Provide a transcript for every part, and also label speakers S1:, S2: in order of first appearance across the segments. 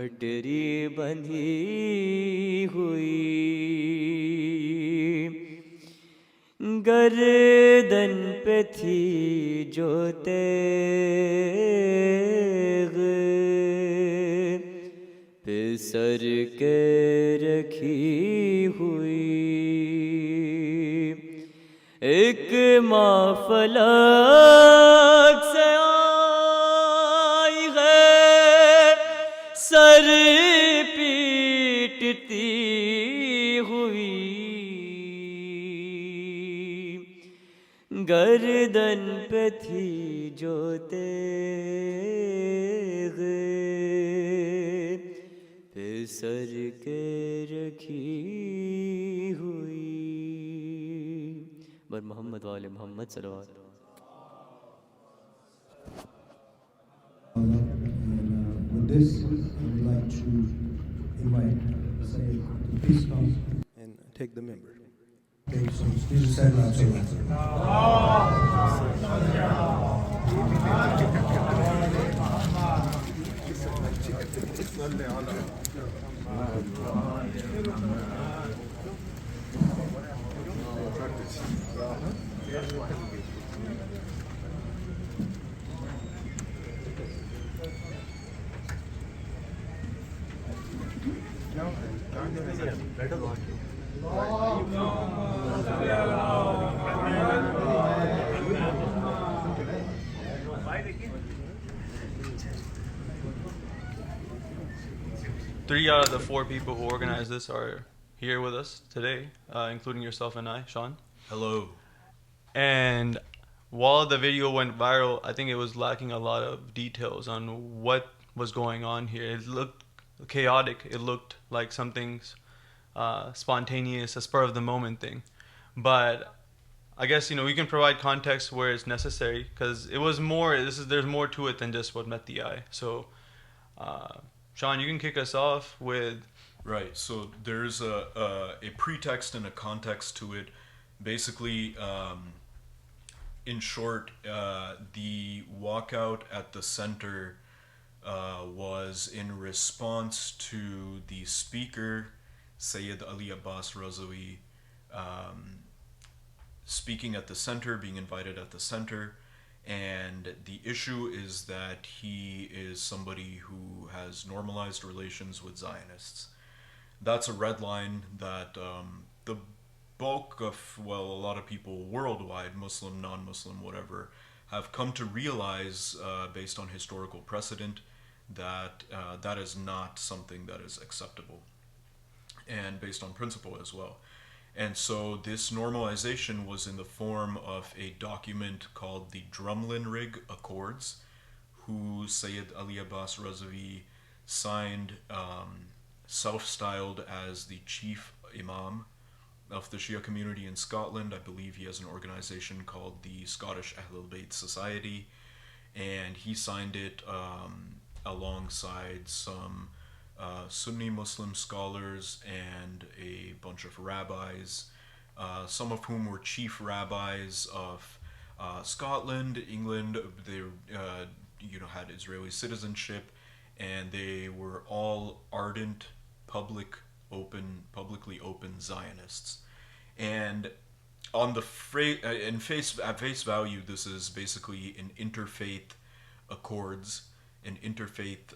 S1: घुंघटरी बंधी हुई, गर्दन पे थी जो तेग, सर के रखी हुई। एक माँ फलक से आई है, सर पीटती हुई, गर्दन पे थी जो तेग, सर के रखी हुई। बर मोहम्मद वाले मोहम्मद सल्लल्लाहु अलैहि
S2: With this, I would like to invite Sayed to please come and take the member. Okay, so this is Sayed Razawi.
S3: Three out of the four people who organized this are here with us today, including yourself and I, Sean.
S4: Hello.
S3: And while the video went viral, I think it was lacking a lot of details on what was going on here. It looked chaotic. It looked like something's spontaneous, a spur of the moment thing. But I guess, we can provide context where it's necessary, because it was more, there's more to it than just what met the eye. So, Sean, you can kick us off with...
S4: Right, so there's a pretext and a context to it. Basically, in short, the walkout at the center was in response to the speaker, Sayed Ali Abbas Razawi, speaking at the center, being invited at the center. And the issue is that he is somebody who has normalized relations with Zionists. That's a red line that the bulk of, a lot of people worldwide, Muslim, non-Muslim, whatever, have come to realize, based on historical precedent, that that is not something that is acceptable, and based on principle as well. And so this normalization was in the form of a document called the Drumlanrig Accords, who Sayed Ali Abbas Razawi signed, self-styled as the chief imam of the Shia community in Scotland. I believe he has an organization called the Scottish Ahlul Bayt Society, and he signed it alongside some Sunni Muslim scholars and a bunch of rabbis, some of whom were chief rabbis of Scotland, England. They had Israeli citizenship, and they were all ardent, publicly open Zionists. And on the at face value, this is basically an interfaith accords, an interfaith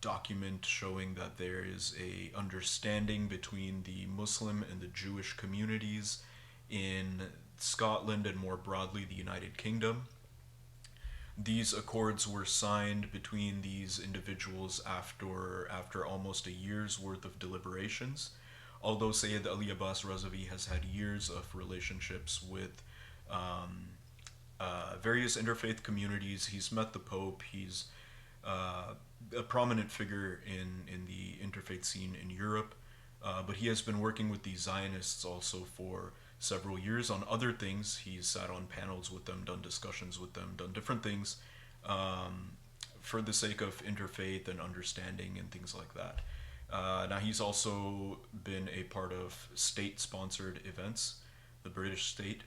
S4: document showing that there is a understanding between the Muslim and the Jewish communities in Scotland and more broadly the United Kingdom. These accords were signed between these individuals after almost a year's worth of deliberations. Although Sayed Ali Abbas Razawi has had years of relationships with various interfaith communities, he's met the Pope, he's a prominent figure in the interfaith scene in Europe, but he has been working with the Zionists also for several years on other things. He's sat on panels with them, done discussions with them, done different things for the sake of interfaith and understanding and things like that. Now he's also been a part of state-sponsored events, the British state.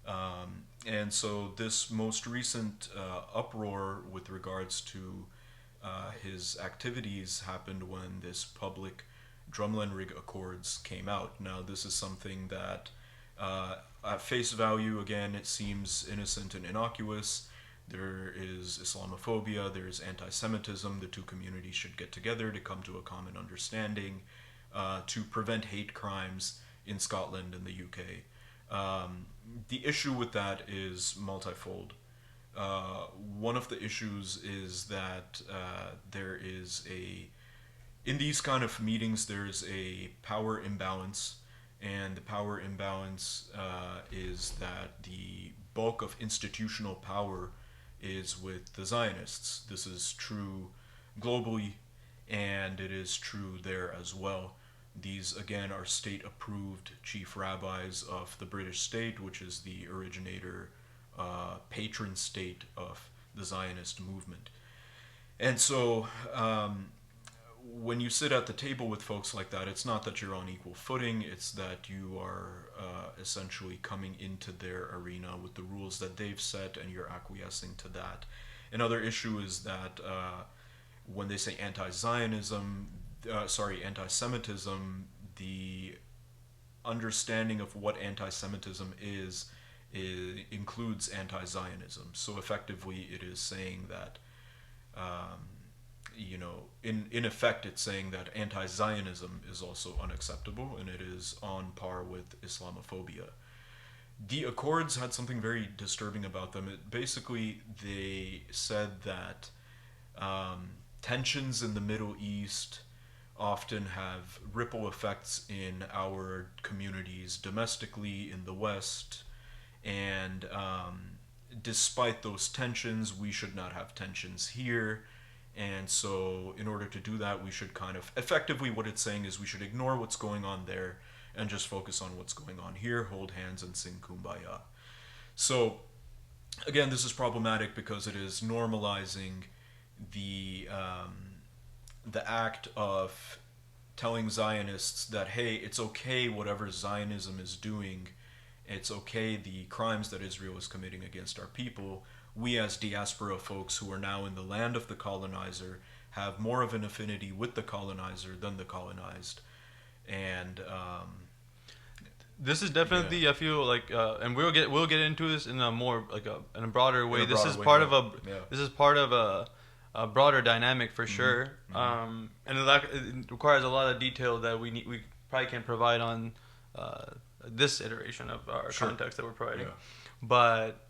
S4: And so this most recent uproar with regards to his activities happened when this public Drumlanrig Accords came out. Now, this is something that, at face value, again, it seems innocent and innocuous. There is Islamophobia, there's anti-Semitism. The two communities should get together to come to a common understanding to prevent hate crimes in Scotland and the UK. The issue with that is multifold. One of the issues is that there is in these kind of meetings, there's a power imbalance, and the power imbalance is that the bulk of institutional power is with the Zionists. This is true globally, and it is true there as well. These, again, are state-approved chief rabbis of the British state, which is the originator, patron state of the Zionist movement. And so, when you sit at the table with folks like that, it's not that you're on equal footing, it's that you are essentially coming into their arena with the rules that they've set, and you're acquiescing to that. Another issue is that when they say anti-Semitism, the understanding of what anti-Semitism is includes anti-Zionism. So effectively, it is saying that, in effect, it's saying that anti-Zionism is also unacceptable, and it is on par with Islamophobia. The Accords had something very disturbing about them. Basically, they said that tensions in the Middle East often have ripple effects in our communities domestically in the West, and despite those tensions, we should not have tensions here. And so in order to do that, we should effectively what it's saying is we should ignore what's going on there and just focus on what's going on here, hold hands and sing Kumbaya. So again, this is problematic because it is normalizing the act of telling Zionists that, hey, it's okay whatever Zionism is doing, it's okay the crimes that Israel is committing against our people. We as diaspora folks who are now in the land of the colonizer have more of an affinity with the colonizer than the colonized. And
S3: this is definitely, yeah. I feel like, and we'll get into this in a more in a broader way. This is part of a broader dynamic for sure, and it requires a lot of detail that we probably can't provide on this iteration of our context that we're providing. Yeah. But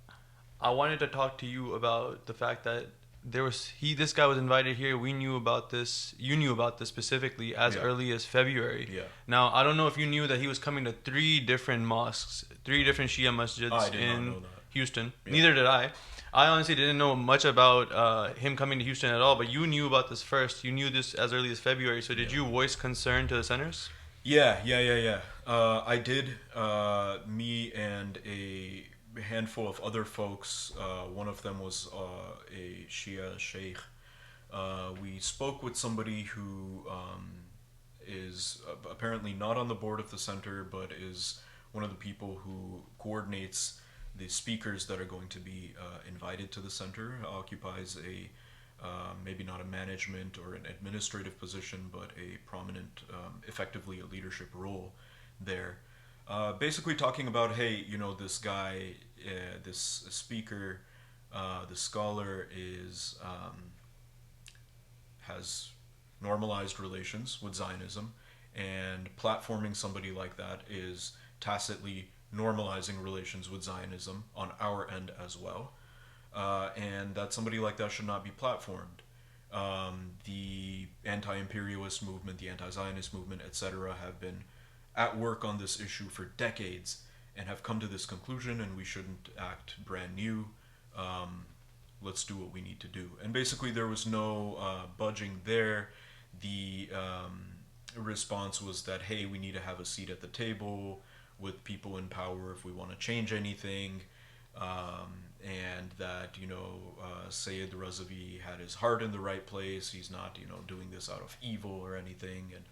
S3: I wanted to talk to you about the fact that this guy was invited here. We knew about this. You knew about this specifically as early as February. Yeah. Now, I don't know if you knew that he was coming to 3 different mosques, 3 different Shia masjids in Houston. Yeah. Neither did I. I honestly didn't know much about him coming to Houston at all, but you knew about this first. You knew this as early as February. So did you voice concern to the centers?
S4: Yeah. I did. Me and a handful of other folks. One of them was a Shia sheikh. We spoke with somebody who is apparently not on the board of the center, but is one of the people who coordinates the speakers that are going to be invited to the center. Occupies a maybe not a management or an administrative position, but a prominent, effectively a leadership role there. Basically talking about, hey, this guy, this speaker, the scholar has normalized relations with Zionism, and platforming somebody like that is tacitly normalizing relations with Zionism on our end as well, and that somebody like that should not be platformed. The anti-imperialist movement, the anti-Zionist movement, etc., have been at work on this issue for decades and have come to this conclusion, and we shouldn't act brand new. Let's do what we need to do. And basically there was no budging there. The response was that, hey, we need to have a seat at the table with people in power if we want to change anything, and that Sayed Razawi had his heart in the right place. He's not doing this out of evil or anything, and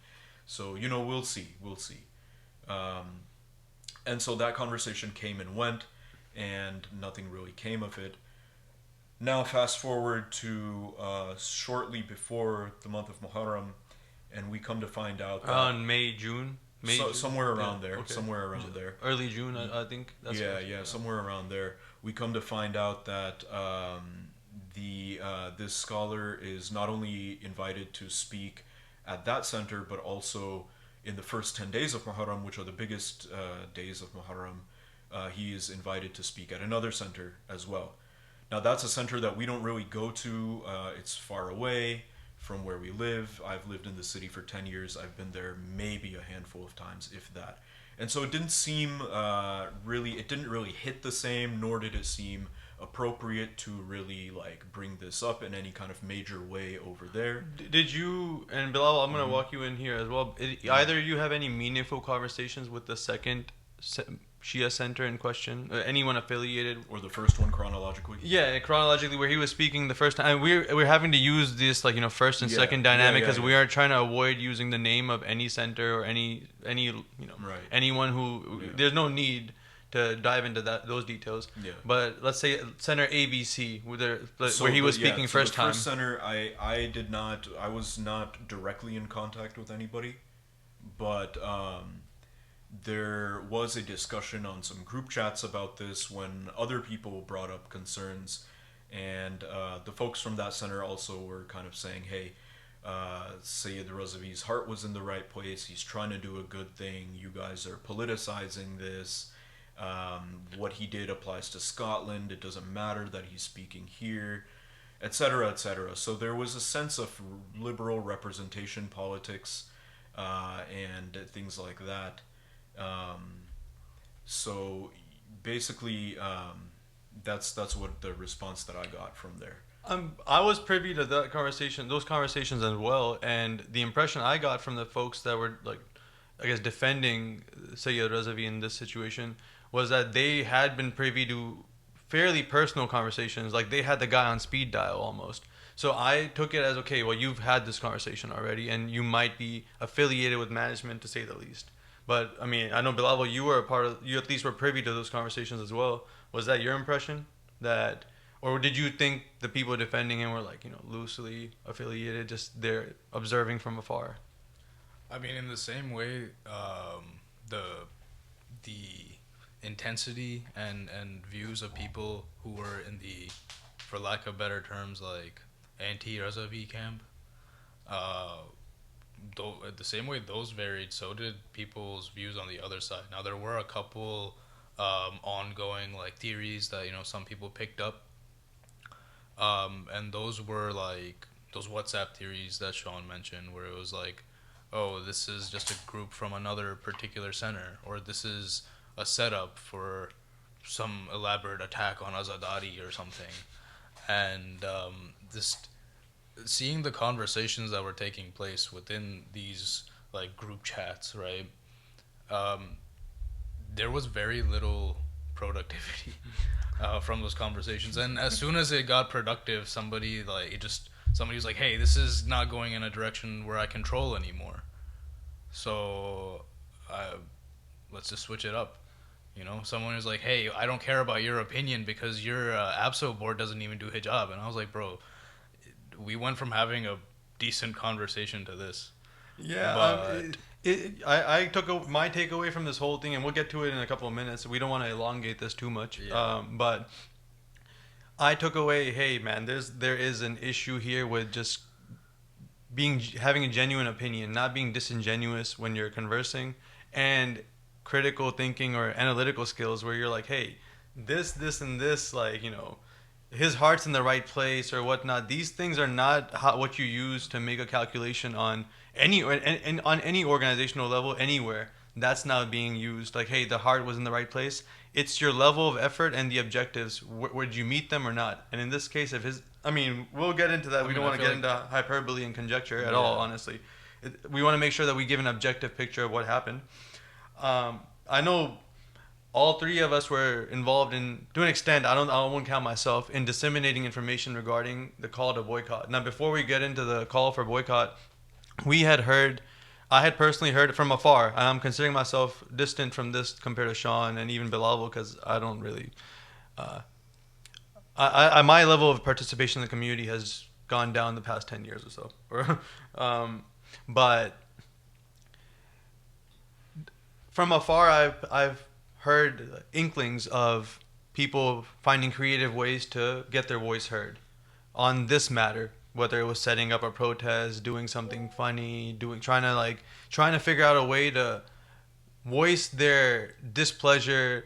S4: so we'll see. And so that conversation came and went, and nothing really came of it. Now, fast forward to shortly before the month of Muharram, and we come to find out that
S3: Around May, June? June?
S4: somewhere around
S3: Yeah,
S4: there,
S3: okay.
S4: somewhere around there.
S3: Early June, I think. That's
S4: Yeah,
S3: what-
S4: yeah, somewhere around there. We come to find out that this scholar is not only invited to speak at that center, but also in the first 10 days of Muharram, which are the biggest days of Muharram, he is invited to speak at another center as well. Now, that's a center that we don't really go to. It's far away from where we live. I've lived in the city for 10 years. I've been there maybe a handful of times, if that. And so it didn't seem it didn't really hit the same, nor did it seem appropriate to really like bring this up in any kind of major way over there.
S3: Did you, and Bilal, I'm going to walk you in here as well. Either you have any meaningful conversations with the second Shia center in question, anyone affiliated?
S4: Or the first one chronologically?
S3: Yeah, chronologically, where he was speaking the first time. We're having to use this, like, first and
S4: Yeah,
S3: second dynamic,
S4: yeah,
S3: because
S4: yeah.
S3: we are trying to avoid using the name of any center or any
S4: Right.
S3: anyone who,
S4: Yeah.
S3: there's no need to dive into those details.
S4: Yeah.
S3: But let's say center ABC, where
S4: So,
S3: he was
S4: but yeah,
S3: speaking
S4: so
S3: first
S4: the
S3: time.
S4: first center, I was not directly in contact with anybody, but there was a discussion on some group chats about this when other people brought up concerns, and the folks from that center also were kind of saying, hey, Sayed Razawi's heart was in the right place, he's trying to do a good thing, you guys are politicizing this, what he did applies to Scotland, it doesn't matter that he's speaking here, etc., etc. So there was a sense of liberal representation politics and things like that. So basically, that's what the response that I got from there.
S3: I was privy to those conversations as well, and the impression I got from the folks that were, like, I guess, defending Sayed Razavi in this situation was that they had been privy to fairly personal conversations, like they had the guy on speed dial almost. So I took it as, okay, well, you've had this conversation already, and you might be affiliated with management, to say the least. But I mean, I know, Bilal, you at least were privy to those conversations as well. Was that your impression? Or did you think the people defending him were, like, loosely affiliated, just they're observing from afar?
S5: I mean, in the same way, the intensity and views of people who were in the, for lack of better terms, like anti-Razavi camp, the same way those varied, so did people's views on the other side. Now, there were a couple ongoing, like, theories that some people picked up, and those were like those WhatsApp theories that Sean mentioned, where it was like, oh, this is just a group from another particular center, or this is a setup for some elaborate attack on Azadari or something. And just seeing the conversations that were taking place within these, like, group chats, right? There was very little productivity from those conversations, and as soon as it got productive, somebody was like, hey, this is not going in a direction where I control anymore, so let's just switch it up. Someone was like, hey, I don't care about your opinion because your ABSO board doesn't even do hijab. And I was like, bro, we went from having a decent conversation to this.
S3: Yeah, I took my takeaway from this whole thing, and we'll get to it in a couple of minutes. We don't want to elongate this too much.
S5: Yeah.
S3: But I took away, hey man, there is an issue here with just having a genuine opinion, not being disingenuous when you're conversing, and critical thinking or analytical skills where you're like, hey, this and this, like, his heart's in the right place or whatnot. These things are not what you use to make a calculation on any organizational level anywhere. That's now being used. Like, hey, the heart was in the right place. It's your level of effort and the objectives. Did you meet them or not? And in this case, we'll get into that. We don't want to get into hyperbole and conjecture at all, honestly. We want to make sure that we give an objective picture of what happened. I know all three of us were involved in, to an extent, I won't count myself, in disseminating information regarding the call to boycott. Now, before we get into the call for boycott, I had personally heard it from afar, and I'm considering myself distant from this compared to Sean and even Bilal, because I don't really, my level of participation in the community has gone down the past 10 years or so. But from afar, I've heard inklings of people finding creative ways to get their voice heard on this matter, whether it was setting up a protest, doing something funny, trying to figure out a way to voice their displeasure,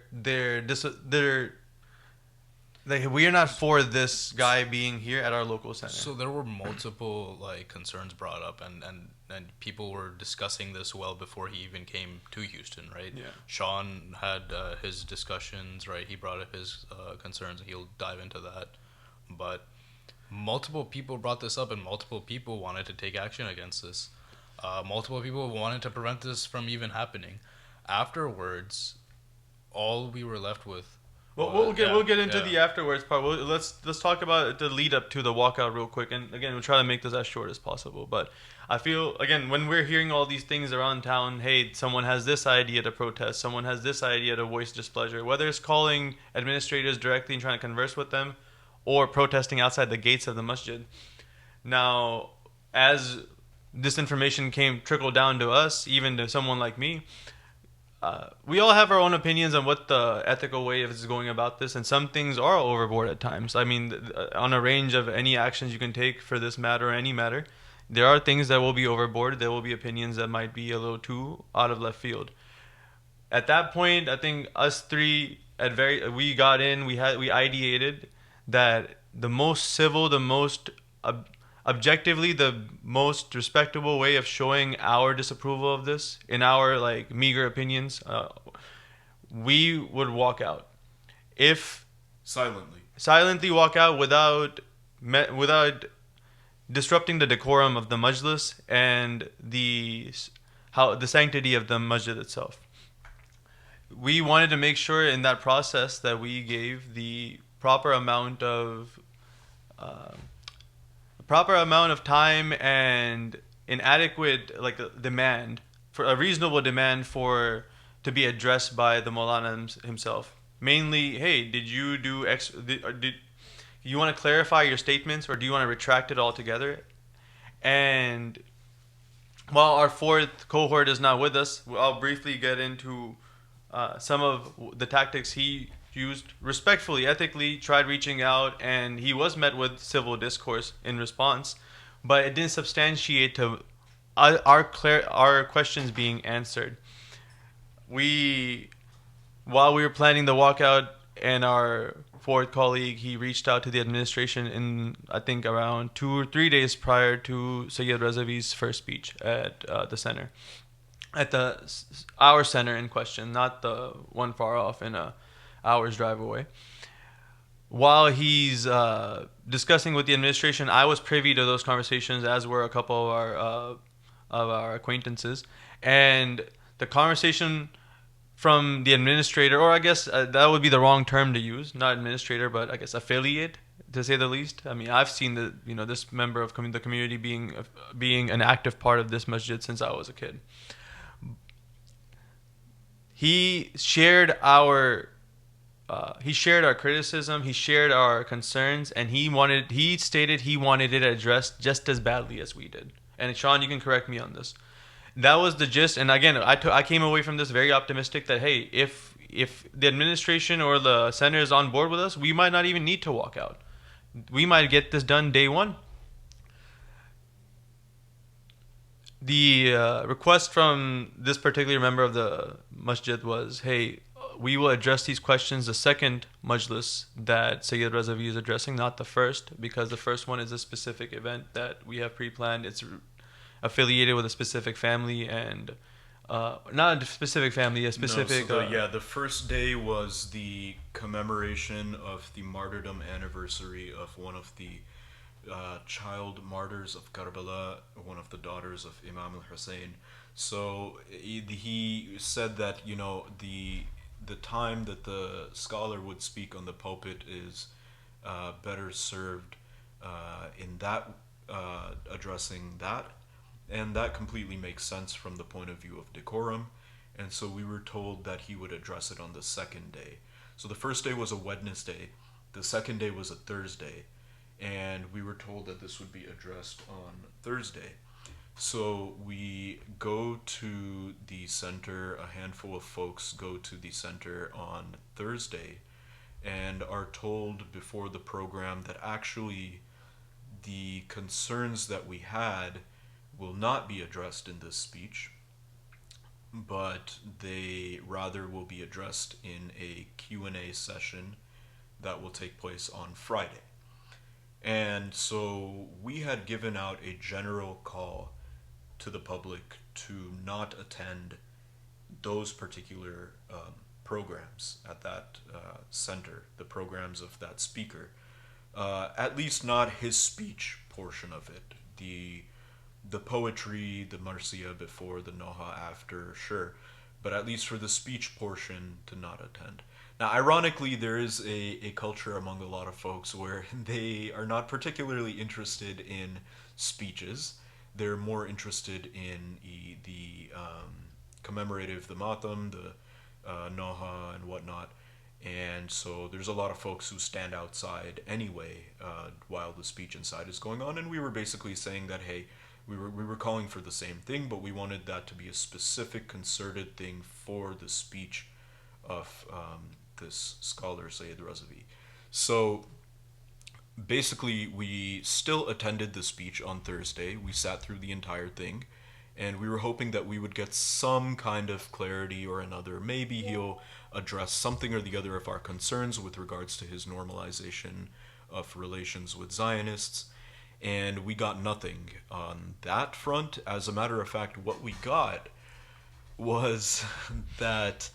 S3: like, we are not for this guy being here at our local center.
S5: So there were multiple like concerns brought up, and people were discussing this well before he even came to Houston, right?
S3: Yeah.
S5: Sean had his discussions, right? He brought up his concerns, and he'll dive into that. But multiple people brought this up, and multiple people wanted to take action against this. Multiple people wanted to prevent this from even happening. Afterwards, all we were left with.
S3: Well, we'll get into the afterwards part. Let's talk about the lead up to the walkout real quick, and again, we'll try to make this as short as possible. But I feel, again, when we're hearing all these things around town, hey, someone has this idea to protest, someone has this idea to voice displeasure, whether it's calling administrators directly and trying to converse with them, or protesting outside the gates of the masjid. Now, as this information trickled down to us, even to someone like me, we all have our own opinions on what the ethical way is going about this, and some things are overboard at times. I mean, on a range of any actions you can take for this matter or any matter, there are things that will be overboard. There will be opinions that might be a little too out of left field. At that point, I think us three we got in. We ideated that the most civil, the most objectively, the most respectable way of showing our disapproval of this, in our like meager opinions, we would walk out. If silently walk out without disrupting the decorum of the majlis and the sanctity of the masjid itself. We wanted to make sure in that process that we gave the proper amount of time and an adequate demand, for a reasonable demand to be addressed by the Maulana himself. Mainly, hey, did you do X? Did you want to clarify your statements, or do you want to retract it altogether? And while our fourth cohort is not with us, I'll briefly get into some of the tactics he used. Respectfully, ethically, tried reaching out, and he was met with civil discourse in response, but it didn't substantiate to our questions being answered. While we were planning the walkout, and our fourth colleague, he reached out to the administration in, I think, around 2 or 3 days prior to Sayed Razawi's first speech at the center, at our center in question, not the one far off in a hour's drive away. While he's discussing with the administration, I was privy to those conversations, as were a couple of our acquaintances, and the conversation from the administrator, or I guess that would be the wrong term to use, not administrator, but I guess affiliate, to say the least. I mean, I've seen this member of the community being an active part of this masjid since I was a kid. He shared our criticism, he shared our concerns, and he stated he wanted it addressed just as badly as we did. And Sean, you can correct me on this. That was the gist. And again, I came away from this very optimistic that, hey, if the administration or the center is on board with us, we might not even need to walk out. We might get this done day one. The request from this particular member of the masjid was, hey, we will address these questions the second majlis that Sayed Razawi is addressing, not the first, because the first one is a specific event that we have pre-planned. It's affiliated with a specific family, and not a specific family, a specific...
S4: the first day was the commemoration of the martyrdom anniversary of one of the child martyrs of Karbala, one of the daughters of Imam al-Hussein. So he said that, the time that the scholar would speak on the pulpit is better served in that addressing that, and that completely makes sense from the point of view of decorum. And so we were told that he would address it on the second day. So the first day was a Wednesday, The second day was a Thursday, and we were told that this would be addressed on Thursday. So we go to the center, a handful of folks go to the center on Thursday and are told before the program that actually the concerns that we had will not be addressed in this speech, but they rather will be addressed in a Q&A session that will take place on Friday. And so we had given out a general call to the public to not attend those particular programs at that center, the programs of that speaker. At least not his speech portion of it. The poetry, the marsiya before, the noha after, sure. But at least for the speech portion, to not attend. Now, ironically, there is a culture among a lot of folks where they are not particularly interested in speeches. They're more interested in the commemorative, the matam, the noha, and whatnot. And so there's a lot of folks who stand outside anyway while the speech inside is going on. And we were basically saying that, hey, we were calling for the same thing, but we wanted that to be a specific concerted thing for the speech of this scholar, Sayed Razawi. So basically, we still attended the speech on Thursday. We sat through the entire thing, and we were hoping that we would get some kind of clarity or another. Maybe he'll address something or the other of our concerns with regards to his normalization of relations with Zionists, and we got nothing on that front. As a matter of fact, what we got was that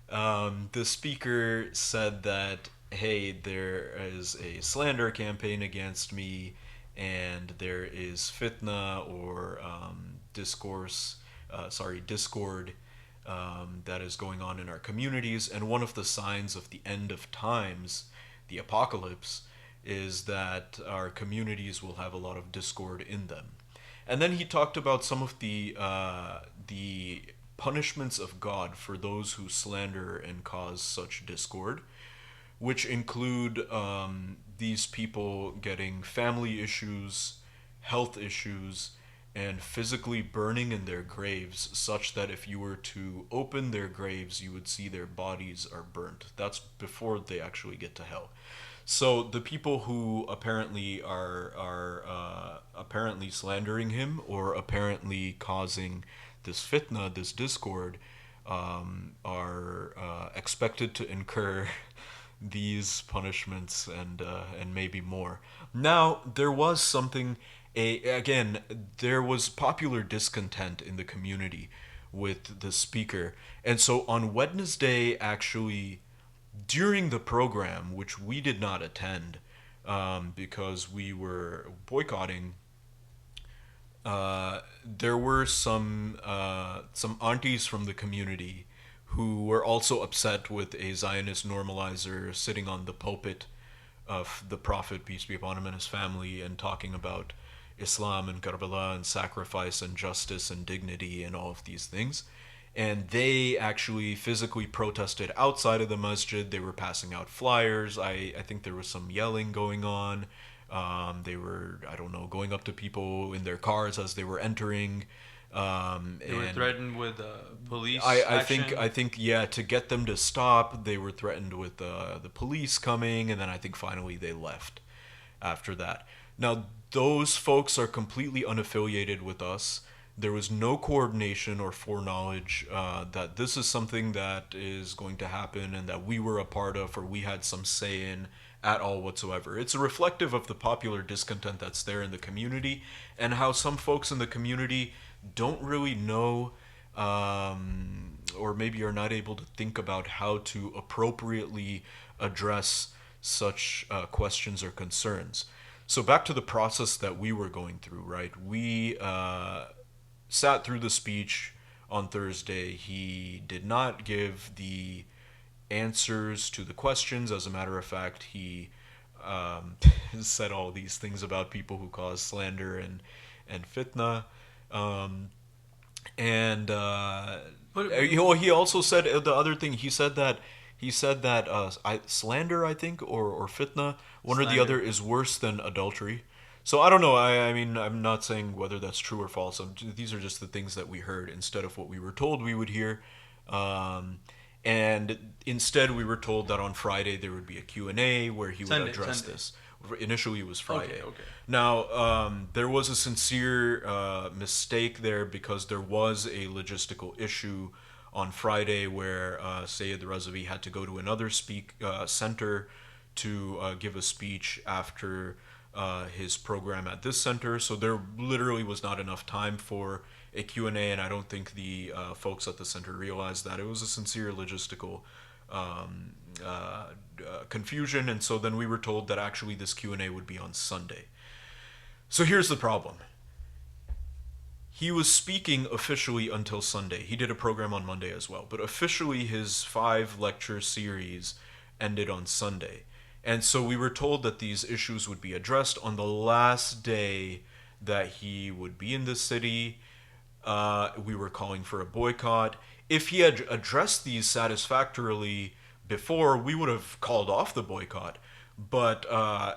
S4: the speaker said that, hey, there is a slander campaign against me, and there is fitna or discord that is going on in our communities. And one of the signs of the end of times, the apocalypse, is that our communities will have a lot of discord in them. And then he talked about some of the punishments of God for those who slander and cause such discord, which include these people getting family issues, health issues, and physically burning in their graves, such that if you were to open their graves, you would see their bodies are burnt. That's before they actually get to hell. So the people who apparently are apparently slandering him or apparently causing this fitna, this discord, are expected to incur these punishments and maybe more. Now, there was something, there was popular discontent in the community with the speaker. And so on Wednesday, actually, during the program, which we did not attend because we were boycotting, there were some aunties from the community who were also upset with a Zionist normalizer sitting on the pulpit of the Prophet, peace be upon him, and his family, and talking about Islam and Karbala and sacrifice and justice and dignity and all of these things. And they actually physically protested outside of the masjid. They were passing out flyers. I think there was some yelling going on. They were, I don't know, going up to people in their cars as they were entering.
S3: They were threatened with police
S4: I
S3: action.
S4: think, yeah, to get them to stop, they were threatened with the police coming, and then I think finally they left after that. Now, those folks are completely unaffiliated with us. There was no coordination or foreknowledge that this is something that is going to happen and that we were a part of or we had some say in at all whatsoever. It's reflective of the popular discontent that's there in the community and how some folks in the community don't really know or maybe are not able to think about how to appropriately address such questions or concerns. So back to the process that we were going through, right? We sat through the speech on Thursday. He did not give the answers to the questions. As a matter of fact, he said all these things about people who cause slander and fitna. He also said the other thing. He said that He said that slander, I think, or fitna, one or the
S3: Slander.
S4: other, is worse than adultery. So I don't know. I mean, I'm not saying whether that's true or false. These are just the things that we heard instead of what we were told we would hear. And instead, we were told that on Friday there would be a Q&A where he would address this. Initially, it was Friday.
S3: Okay.
S4: Now, there was a sincere mistake there because there was a logistical issue on Friday where Sayed Razawi had to go to another center to give a speech after his program at this center. So there literally was not enough time for a Q&A, and I don't think the folks at the center realized that. It was a sincere logistical confusion, and so then we were told that actually this Q&A would be on Sunday. So here's the problem. He was speaking officially until Sunday. He did a program on Monday as well, but officially his 5-lecture series ended on Sunday. And so we were told that these issues would be addressed on the last day that he would be in the city. We were calling for a boycott. If he had addressed these satisfactorily before, we would have called off the boycott. But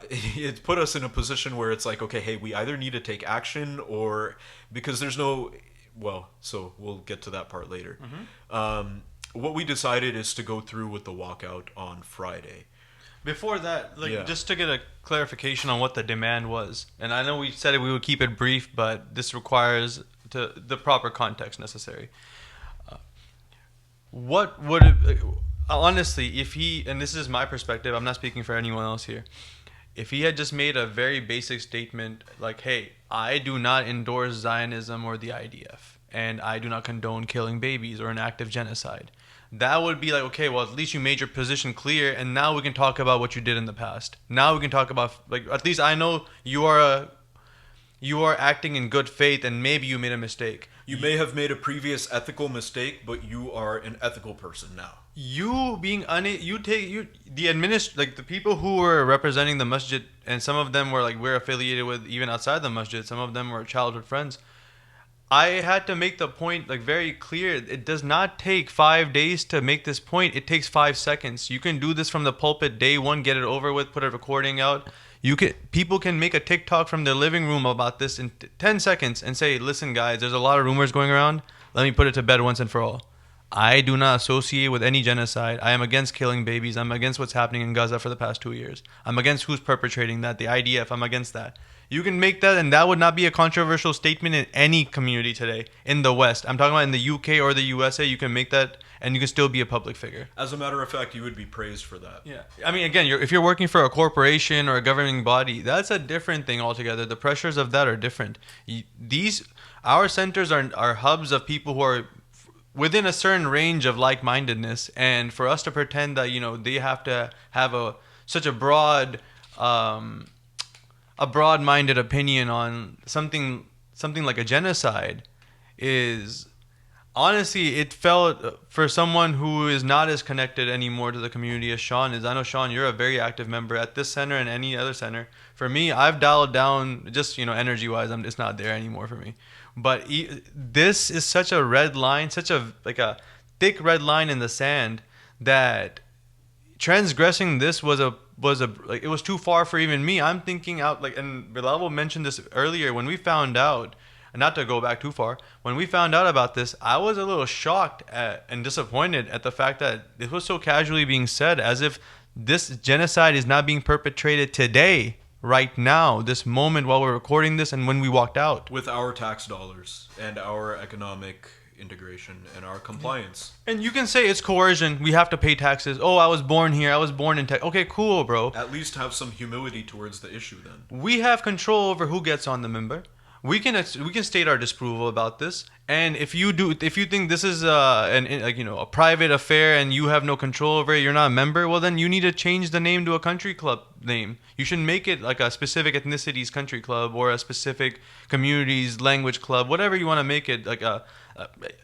S4: it put us in a position where it's like, okay, hey, we either need to take action or because there's no, well, so we'll get to that part later. What we decided is to go through with the walkout on Friday.
S3: Before that,
S4: Yeah.
S3: just to get a clarification on what the demand was, and I know we said we would keep it brief, but this requires the proper context necessary. What would it, honestly, if he, and this is my perspective, I'm not speaking for anyone else here, if he had just made a very basic statement like, hey, I do not endorse Zionism or the IDF, and I do not condone killing babies or an act of genocide, that would be like, okay, well, at least you made your position clear, and now we can talk about what you did in the past. Now we can talk about, like, at least I know you are acting in good faith, and maybe you made a mistake.
S4: You may have made a previous ethical mistake, but you are an ethical person now.
S3: You being the people who were representing the masjid, and some of them were like we're affiliated with even outside the masjid. Some of them were childhood friends. I had to make the point like very clear. It does not take 5 days to make this point. It takes 5 seconds. You can do this from the pulpit day one, get it over with, put a recording out. People can make a TikTok from their living room about this in 10 seconds and say, listen, guys, there's a lot of rumors going around. Let me put it to bed once and for all. I do not associate with any genocide. I am against killing babies. I'm against what's happening in Gaza for the past 2 years. I'm against who's perpetrating that, the IDF. I'm against that. You can make that, and that would not be a controversial statement in any community today in the West. I'm talking about in the UK or the USA. You can make that, and you can still be a public figure.
S4: As a matter of fact, you would be praised for that.
S3: Yeah. I mean, again, if you're working for a corporation or a governing body, that's a different thing altogether. The pressures of that are different. Our centers are hubs of people who are within a certain range of like-mindedness, and for us to pretend that they have to have such a broad-minded opinion on something like a genocide is honestly, it felt for someone who is not as connected anymore to the community as Sean is. I know, Sean, you're a very active member at this center and any other center. For me, I've dialed down just energy-wise. It's not there anymore for me. But this is such a red line, such a thick red line in the sand that transgressing this it was too far for even me. I'm thinking out and Bilal mentioned this earlier when we found out. Not to go back too far, when we found out about this, I was a little shocked and disappointed at the fact that it was so casually being said, as if this genocide is not being perpetrated today, right now, this moment while we're recording this and when we walked out.
S4: With our tax dollars and our economic integration and our compliance.
S3: And you can say it's coercion. We have to pay taxes. Oh, I was born here. I was born in Texas. Okay, cool, bro.
S4: At least have some humility towards the issue then.
S3: We have control over who gets on the minbar. We can state our disapproval about this, and if you think this is a private affair and you have no control over it, you're not a member. Well, then you need to change the name to a country club name. You should make it like a specific ethnicity's country club or a specific community's language club, whatever you want to make it.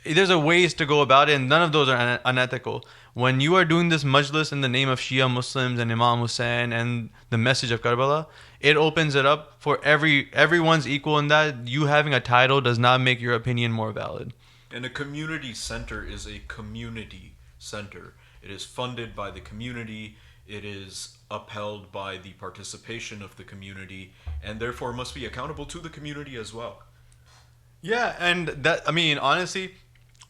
S3: There's a ways to go about it, and none of those are unethical. When you are doing this majlis in the name of Shia Muslims and Imam Hussein and the message of Karbala, it opens it up for everyone's equal in that. You having a title does not make your opinion more valid.
S4: And a community center is a community center. It is funded by the community. It is upheld by the participation of the community, and therefore must be accountable to the community as well.
S3: Yeah, and that, I mean, honestly,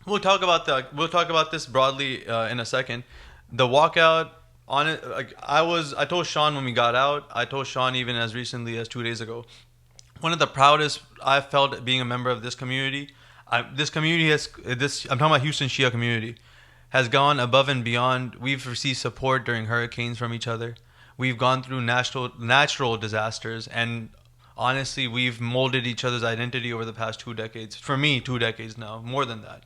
S3: we'll talk about this broadly in a second. The walkout on it, like I told Sean when we got out. I told Sean even as recently as 2 days ago. One of the proudest I felt being a member of this community. This community has this. I'm talking about Houston Shia community has gone above and beyond. We've received support during hurricanes from each other. We've gone through natural disasters, and honestly, we've molded each other's identity over the past 2 decades. For me, 2 decades now, more than that.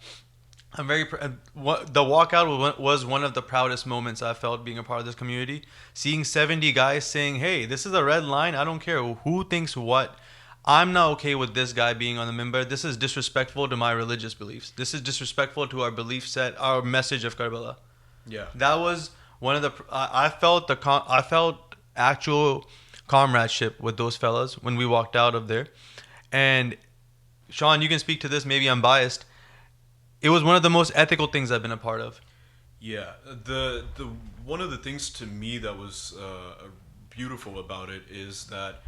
S3: I'm very. The walkout was one of the proudest moments I felt being a part of this community. Seeing 70 guys saying, "Hey, this is a red line. I don't care who thinks what. I'm not okay with this guy being on the minbar. This is disrespectful to my religious beliefs. This is disrespectful to our belief set, our message of Karbala."
S4: Yeah.
S3: That was one of the. I felt actual comradeship with those fellas when we walked out of there. And Sean, you can speak to this. Maybe I'm biased. It was one of the most ethical things I've been a part of.
S4: Yeah, the one of the things to me that was beautiful about it is that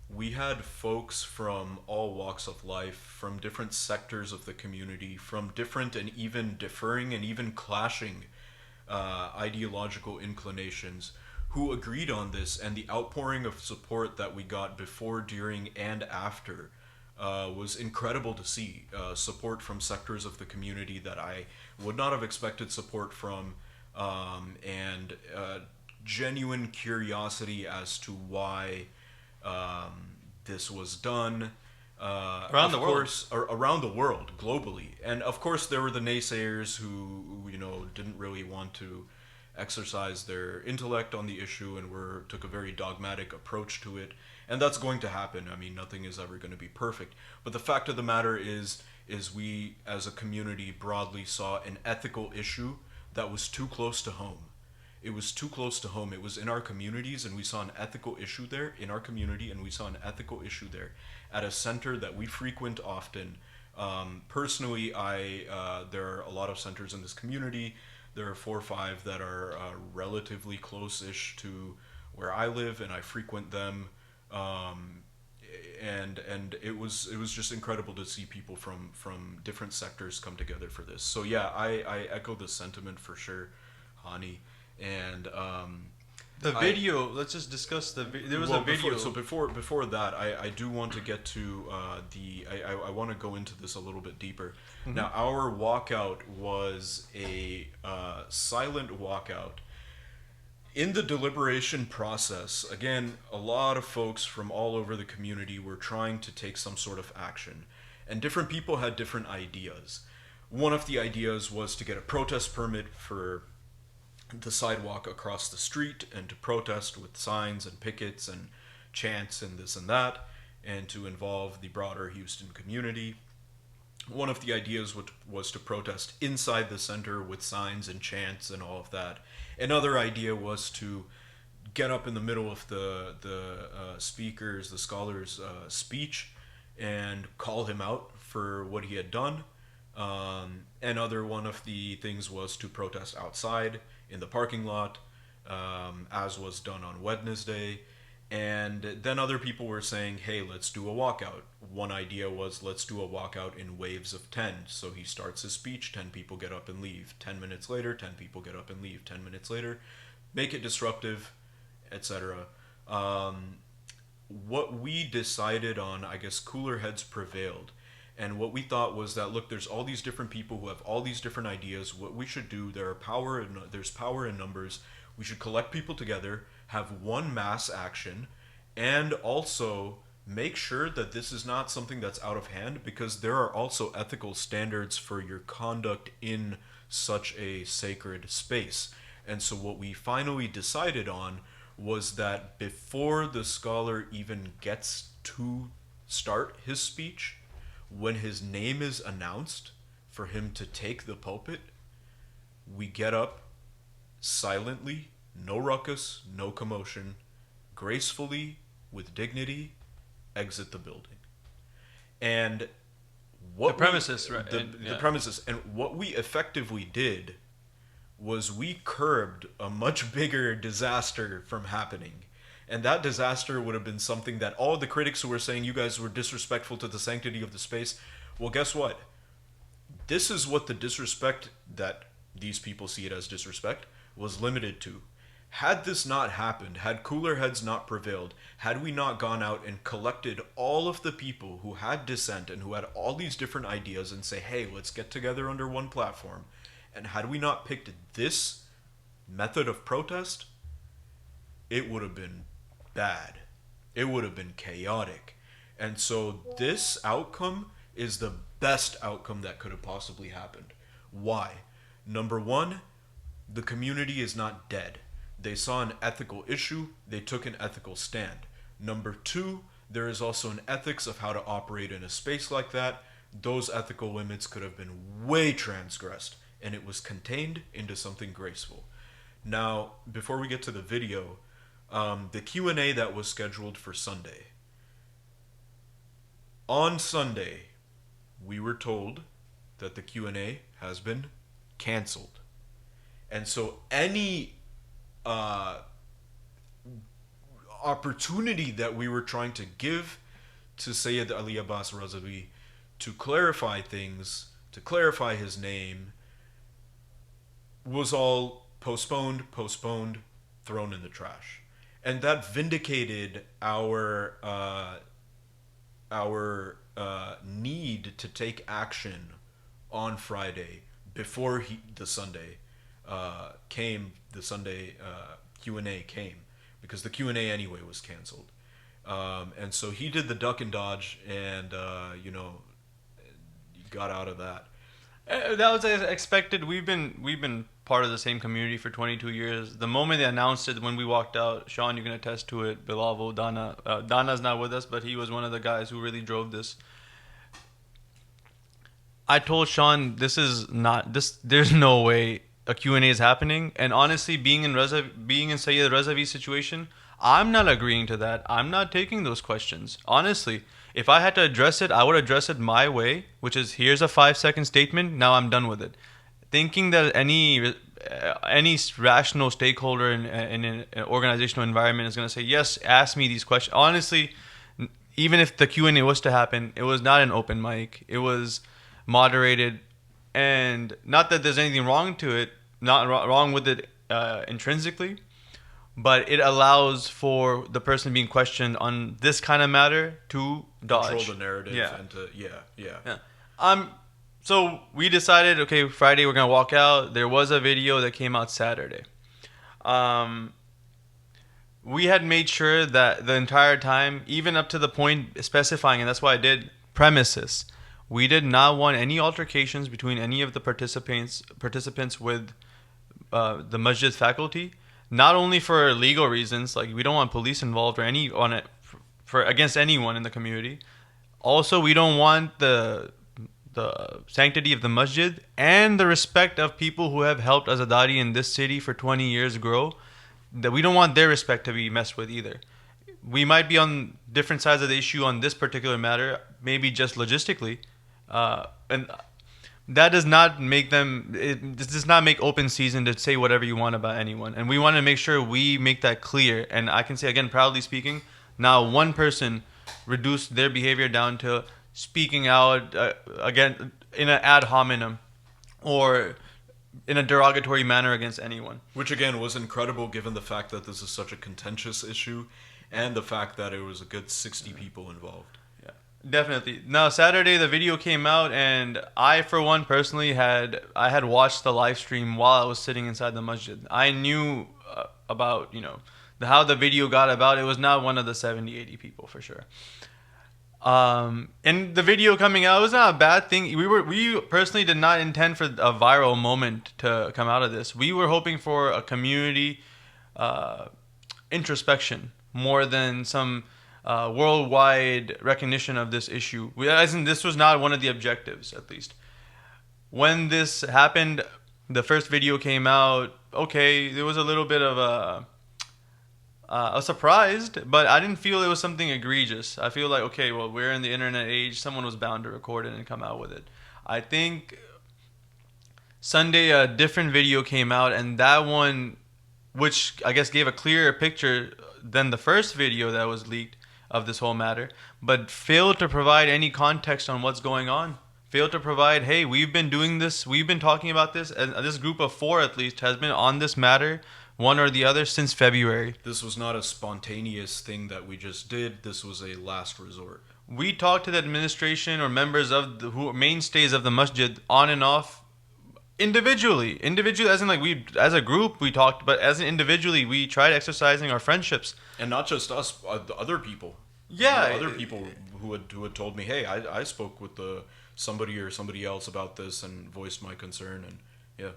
S4: we had folks from all walks of life, from different sectors of the community, from different and even differing and even clashing ideological inclinations, who agreed on this, and the outpouring of support that we got before, during, and after was incredible to see. Support from sectors of the community that I would not have expected support from, and genuine curiosity as to why this was done
S3: Around the world.
S4: around the world, globally. And of course there were the naysayers who didn't really want to exercise their intellect on the issue and took a very dogmatic approach to it, and that's going to happen. I mean, nothing is ever going to be perfect, but the fact of the matter is we as a community broadly saw an ethical issue that was too close to home. It was too close to home. It was in our communities, and we saw an ethical issue there in our community, and we saw an ethical issue there at a center that we frequent often. Personally, there are a lot of centers in this community. There are 4 or 5 that are relatively close-ish to where I live, and I frequent them. And it was just incredible to see people from different sectors come together for this. So yeah, I echo the sentiment for sure, Hani. And
S3: The video. Let's just discuss the. There was a video.
S4: Before that, I do want to get to I want to go into this a little bit deeper. Mm-hmm. Now, our walkout was a silent walkout. In the deliberation process, again, a lot of folks from all over the community were trying to take some sort of action, and different people had different ideas. One of the ideas was to get a protest permit for the sidewalk across the street and to protest with signs and pickets and chants and this and that, and to involve the broader Houston community. One of the ideas was to protest inside the center with signs and chants and all of that. Another idea was to get up in the middle of the scholar's speech and call him out for what he had done. Another one of the things was to protest outside in the parking lot, as was done on Wednesday. And then other people were saying, hey, let's do a walkout. One idea was, let's do a walkout in waves of 10. So he starts his speech, 10 people get up and leave. 10 minutes later, 10 people get up and leave. 10 minutes later, make it disruptive, etc. What we decided on, I guess cooler heads prevailed. And what we thought was that, look, there's all these different people who have all these different ideas. What we should do, there's power in numbers. We should collect people together, have one mass action, and also make sure that this is not something that's out of hand, because there are also ethical standards for your conduct in such a sacred space. And so what we finally decided on was that before the scholar even gets to start his speech, when his name is announced for him to take the pulpit, we get up silently, no ruckus, no commotion, gracefully, with dignity, exit the building. And what
S3: the premises, right?
S4: The premises. And what we effectively did was we curbed a much bigger disaster from happening. And that disaster would have been something that all the critics who were saying you guys were disrespectful to the sanctity of the space, well, guess what? This is what the disrespect that these people see it as disrespect was limited to. Had this not happened, had cooler heads not prevailed, had we not gone out and collected all of the people who had dissent and who had all these different ideas and say, hey, let's get together under one platform, and had we not picked this method of protest, it would have been bad. It would have been chaotic. And so this outcome is the best outcome that could have possibly happened. Why? Number one, the community is not dead. They saw an ethical issue, they took an ethical stand. Number two, there is also an ethics of how to operate in a space like that. Those ethical limits could have been way transgressed, and it was contained into something graceful. Now, before we get to the video, the Q&A that was scheduled for Sunday. On Sunday, we were told that the Q&A has been canceled. And so any opportunity that we were trying to give to Sayed Ali Abbas Razawi to clarify things, to clarify his name, was all postponed, thrown in the trash. And that vindicated our need to take action on Friday before the Sunday came. The Sunday Q&A came, because the Q&A anyway was canceled. And so he did the duck and dodge, and got out of that.
S3: That was as expected. We've been part of the same community for 22 years. The moment they announced it, when we walked out, Sean, you can attest to it, Bilavo, Dana. Dana's not with us, but he was one of the guys who really drove this. I told Sean, there's no way a Q&A is happening. And honestly, being in Sayed Razavi's situation, I'm not agreeing to that. I'm not taking those questions. Honestly, if I had to address it, I would address it my way, which is, here's a 5-second statement, now I'm done with it. Thinking that any rational stakeholder in an organizational environment is going to say, yes, ask me these questions. Honestly, even if the Q&A was to happen, it was not an open mic. It was moderated. And not that there's anything wrong to it, not wrong with it intrinsically, but it allows for the person being questioned on this kind of matter to dodge.
S4: Control the narrative.
S3: Yeah.
S4: And to, yeah.
S3: So we decided, okay, Friday we're going to walk out. There was a video that came out Saturday. We had made sure that the entire time, even up to the point specifying, and that's why I did premises, we did not want any altercations between any of the participants with the masjid faculty. Not only for legal reasons, like we don't want police involved or against anyone in the community. Also, we don't want the sanctity of the masjid and the respect of people who have helped Azadari in this city for 20 years grow. That we don't want their respect to be messed with either. We might be on different sides of the issue on this particular matter, maybe just logistically, and that does not make this does not make open season to say whatever you want about anyone. And we want to make sure we make that clear. And I can say, again, proudly speaking, now one person reduced their behavior down to speaking out again in an ad hominem or in a derogatory manner against anyone.
S4: Which again was incredible given the fact that this is such a contentious issue and the fact that it was a good 60 people involved.
S3: Definitely. Now, Saturday, the video came out, and I, for one, personally had watched the live stream while I was sitting inside the masjid. I knew about, how the video got about. It was not one of the 70, 80 people, for sure. And the video coming out was not a bad thing. We personally did not intend for a viral moment to come out of this. We were hoping for a community introspection more than some worldwide recognition of this issue. This was not one of the objectives, at least. When this happened, the first video came out. Okay, there was a little bit of a surprised, but I didn't feel it was something egregious. I feel like, okay, well, we're in the internet age. Someone was bound to record it and come out with it. I think Sunday, a different video came out, and that one, which I guess gave a clearer picture than the first video that was leaked of this whole matter, but failed to provide any context on what's going on. Failed to provide, hey, we've been doing this, we've been talking about this, and this group of 4 at least has been on this matter, one or the other, since February.
S4: This was not a spontaneous thing that we just did. This was a last resort.
S3: We talked to the administration or members of the who mainstays of the masjid on and off individually, as in like we as a group we talked, but as an individually we tried exercising our friendships,
S4: And not just us, the other people.
S3: Yeah,
S4: Other people who had told me, hey, I spoke with somebody or somebody else about this and voiced my concern, and yeah.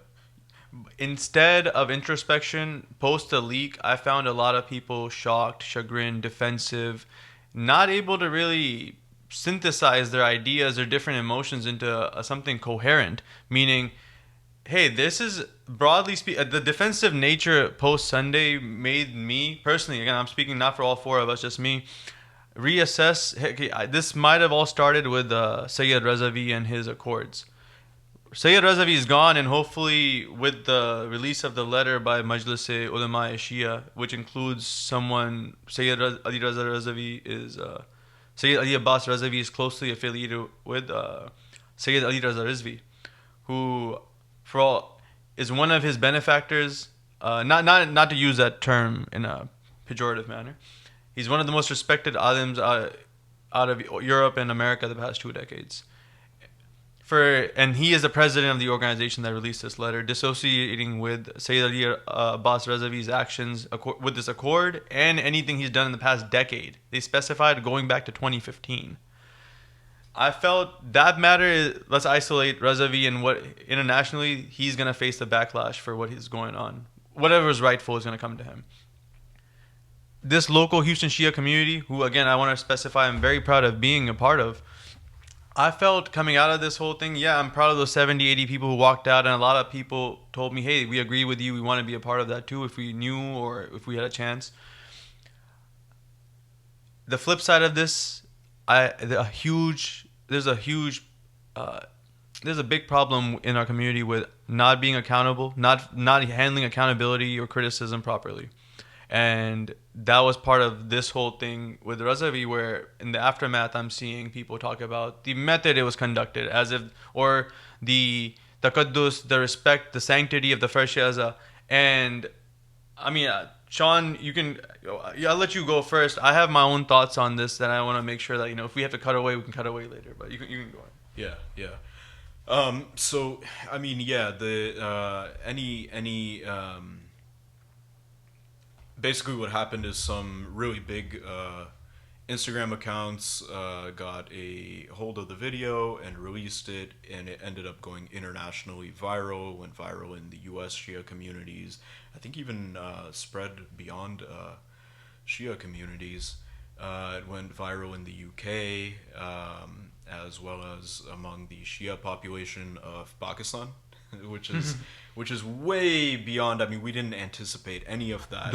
S3: Instead of introspection post the leak, I found a lot of people shocked, chagrined, defensive, not able to really synthesize their ideas or different emotions into something coherent, meaning, hey, this is broadly speaking, the defensive nature post Sunday made me personally, again, I'm speaking not for all 4 of us, just me, reassess. Hey, this might have all started with Sayed Razawi and his Accords. Sayed Razawi is gone, and hopefully with the release of the letter by Majlis-e Ulama-e Shia, which includes someone, Sayed Ali Razawi is, Sayed Ali Abbas Razawi is closely affiliated with Sayed Ali Razawi, who is one of his benefactors, not to use that term in a pejorative manner. He's one of the most respected alims out of Europe and America the past 2 decades. And he is the president of the organization that released this letter, dissociating with Sayed Ali Abbas Razawi's actions with this accord and anything he's done in the past decade. They specified going back to 2015. I felt that matter, let's isolate Razawi, and what internationally he's going to face the backlash for what is going on. Whatever is rightful is going to come to him. This local Houston Shia community, who again I want to specify I'm very proud of being a part of, I felt coming out of this whole thing, yeah, I'm proud of those 70, 80 people who walked out, and a lot of people told me, hey, we agree with you, we want to be a part of that too if we knew or if we had a chance. The flip side of this, there's a big problem in our community with not being accountable, not handling accountability or criticism properly. And that was part of this whole thing with Razawi, where in the aftermath I'm seeing people talk about the method it was conducted, as if, or the taqaddus, the respect, the sanctity of the first Shaza. And I mean, Sean, I'll let you go first. I have my own thoughts on this that I want to make sure that, if we have to cut away, we can cut away later, but you can go on.
S4: Yeah. So, I mean, yeah, basically what happened is some really big Instagram accounts got a hold of the video and released it, and it ended up going internationally viral, went viral in the US Shia communities, I think even spread beyond Shia communities. It went viral in the UK, as well as among the Shia population of Pakistan, which is way beyond. I mean, we didn't anticipate any of that.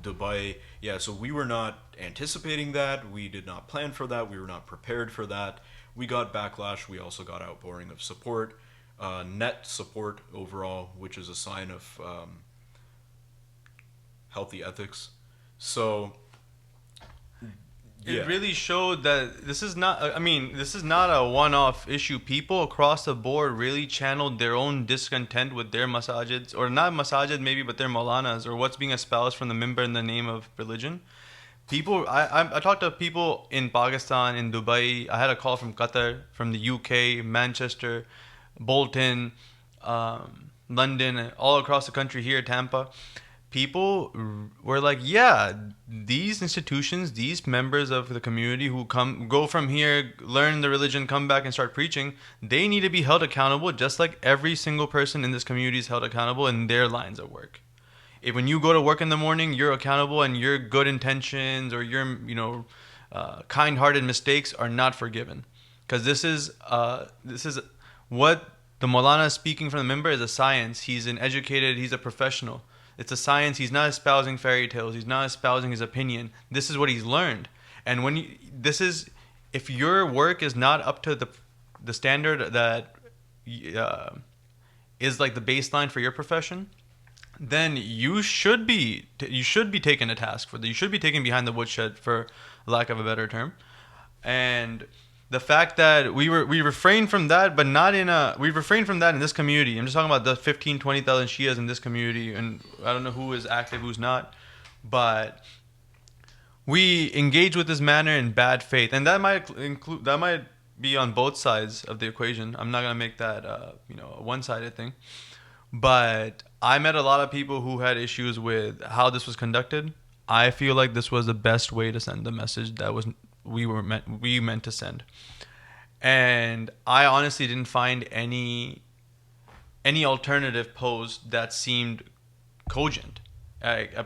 S4: Dubai, yeah. So we were not anticipating that. We did not plan for that. We were not prepared for that. We got backlash. We also got outpouring of support, net support overall, which is a sign of healthy ethics. So.
S3: It really showed that this is not a one-off issue. People across the board really channeled their own discontent with their masajids, or not masajid maybe, but their maulanas, or what's being espoused from the mimbar in the name of religion. People, I talked to people in Pakistan, in Dubai. I had a call from Qatar, from the UK, Manchester, Bolton, London, all across the country here, Tampa. People were like, yeah, these institutions, these members of the community who go from here, learn the religion, come back and start preaching, they need to be held accountable just like every single person in this community is held accountable in their lines of work. If when you go to work in the morning, you're accountable, and your good intentions or your, kind-hearted mistakes are not forgiven. Because this is what the Maulana is speaking from the member is a science. He's a professional. It's a science. He's not espousing fairy tales. He's not espousing his opinion. This is what he's learned. And if your work is not up to the standard that is like the baseline for your profession, then you should be taken to task for that. You should be taken behind the woodshed, for lack of a better term. And the fact that we refrain from that, but not in a we refrain from that in this community. I'm just talking about the 15,000-20,000 Shias in this community, and I don't know who is active, who's not, but we engage with this manner in bad faith, and that might be on both sides of the equation. I'm not gonna make that a one-sided thing, but I met a lot of people who had issues with how this was conducted. I feel like this was the best way to send the message that we meant to send, and I honestly didn't find any alternative post that seemed cogent.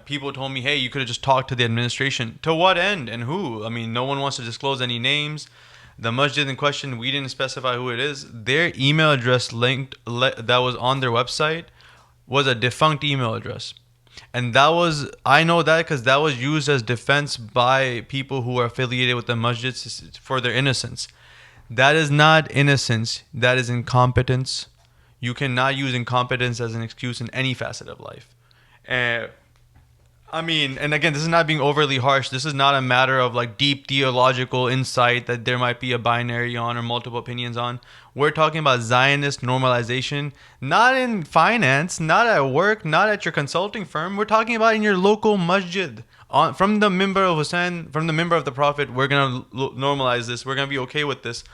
S3: People told me, hey, you could have just talked to the administration. To what end and who? I mean, no one wants to disclose any names. The masjid in question, we didn't specify who it is. Their email address that was on their website was a defunct email address. And I know that because that was used as defense by people who are affiliated with the masjids for their innocence. That is not innocence. That is incompetence. You cannot use incompetence as an excuse in any facet of life. I mean, and again, this is not being overly harsh. This is not a matter of like deep theological insight that there might be a binary on or multiple opinions on. We're talking about Zionist normalization, not in finance, not at work, not at your consulting firm. We're talking about in your local masjid. From the member of Hussein, from the member of the Prophet, we're going to normalize this. We're going to be okay with this.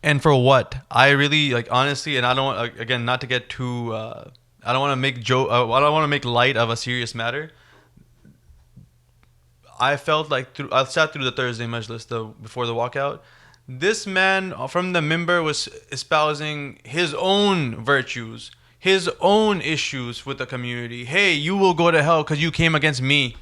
S3: And for what? I really, like, honestly, and I don't, again, not to get too... I don't want to make I don't want to make light of a serious matter. I felt like I sat through the Thursday majlis before the walkout. This man from the minbar was espousing his own virtues, his own issues with the community. Hey, you will go to hell because you came against me.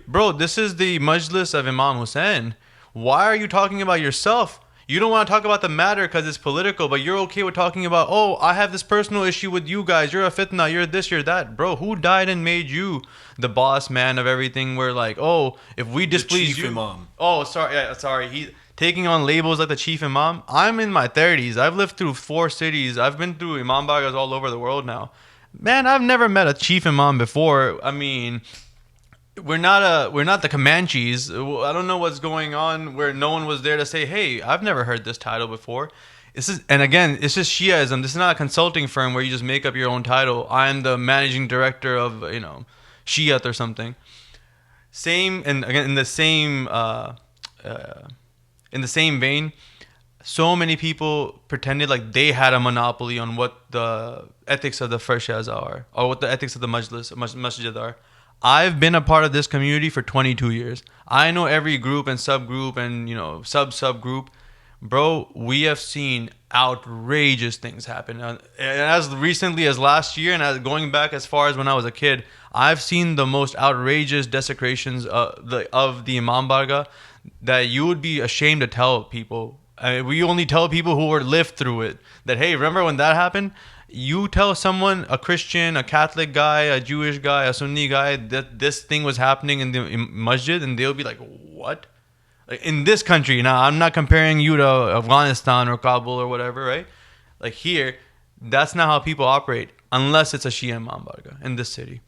S3: Bro, this is the majlis of Imam Hussein. Why are you talking about yourself? You don't want to talk about the matter because it's political, but you're okay with talking about, oh, I have this personal issue with you guys. You're a fitna. You're this, you're that. Bro, who died and made you the boss man of everything? We're like, oh, if we displease you.
S4: Imam.
S3: Oh, sorry. Yeah, sorry. He taking on labels like the chief imam. I'm in my 30s. I've lived through 4 cities. I've been through imambargahs all over the world now. Man, I've never met a chief imam before. I mean... We're not the Comanches. I don't know what's going on where no one was there to say, hey, I've never heard this title before. And again, it's just Shiaism. This is not a consulting firm where you just make up your own title. I'm the managing director of, Shiat or something. Same, and again, in the same vein, so many people pretended like they had a monopoly on what the ethics of the farshas are, or what the ethics of the masjid are. I've been a part of this community for 22 years. I know every group and subgroup and, subgroup. Bro, we have seen outrageous things happen. And as recently as last year and as going back as far as when I was a kid, I've seen the most outrageous desecrations of the imambargah that you would be ashamed to tell people. We only tell people who were lived through it that, hey, remember when that happened? You tell someone, a Christian, a Catholic guy, a Jewish guy, a Sunni guy, that this thing was happening in the masjid, and they'll be like, what? Like, in this country, now I'm not comparing you to Afghanistan or Kabul or whatever, right? Like here, that's not how people operate, unless it's a Shia imambargah in this city.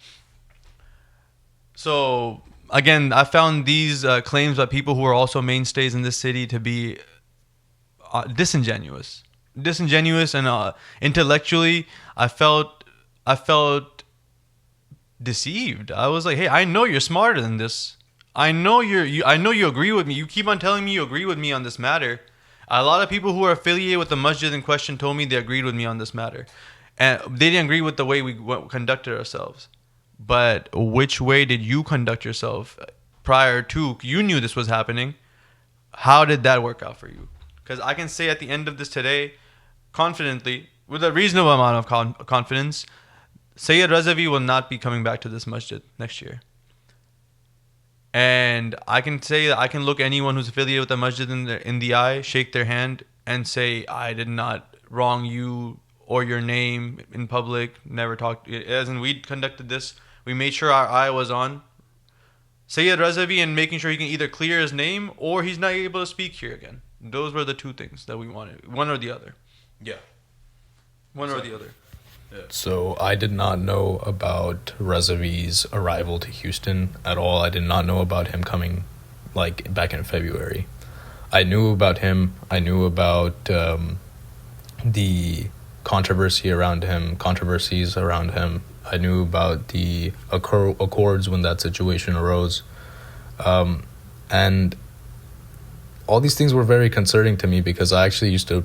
S3: So, again, I found these claims by people who are also mainstays in this city to be disingenuous and intellectually I felt deceived. I was like, hey, I know you're smarter than this. I know you agree with me. You keep on telling me you agree with me on this matter. A lot of people who are affiliated with the masjid in question told me they agreed with me on this matter, and they didn't agree with the way we conducted ourselves. But which way did you conduct yourself prior to you knew this was happening? How did that work out for you? Because I can say at the end of this today, confidently, with a reasonable amount of confidence, Sayed Razawi will not be coming back to this masjid next year. And I can say that I can look anyone who's affiliated with the masjid in the eye, shake their hand, and say, I did not wrong you or your name in public, never talked. As in, we conducted this, we made sure our eye was on Sayed Razawi and making sure he can either clear his name or he's not able to speak here again. Those were the two things that we wanted, one or the other.
S4: Yeah.
S3: One or the other.
S5: So I did not know about Razavi's arrival to Houston at all. I did not know about him coming like back in February. I knew about him. I knew about the controversies around him. I knew about the Accords when that situation arose. And all these things were very concerning to me because I actually used to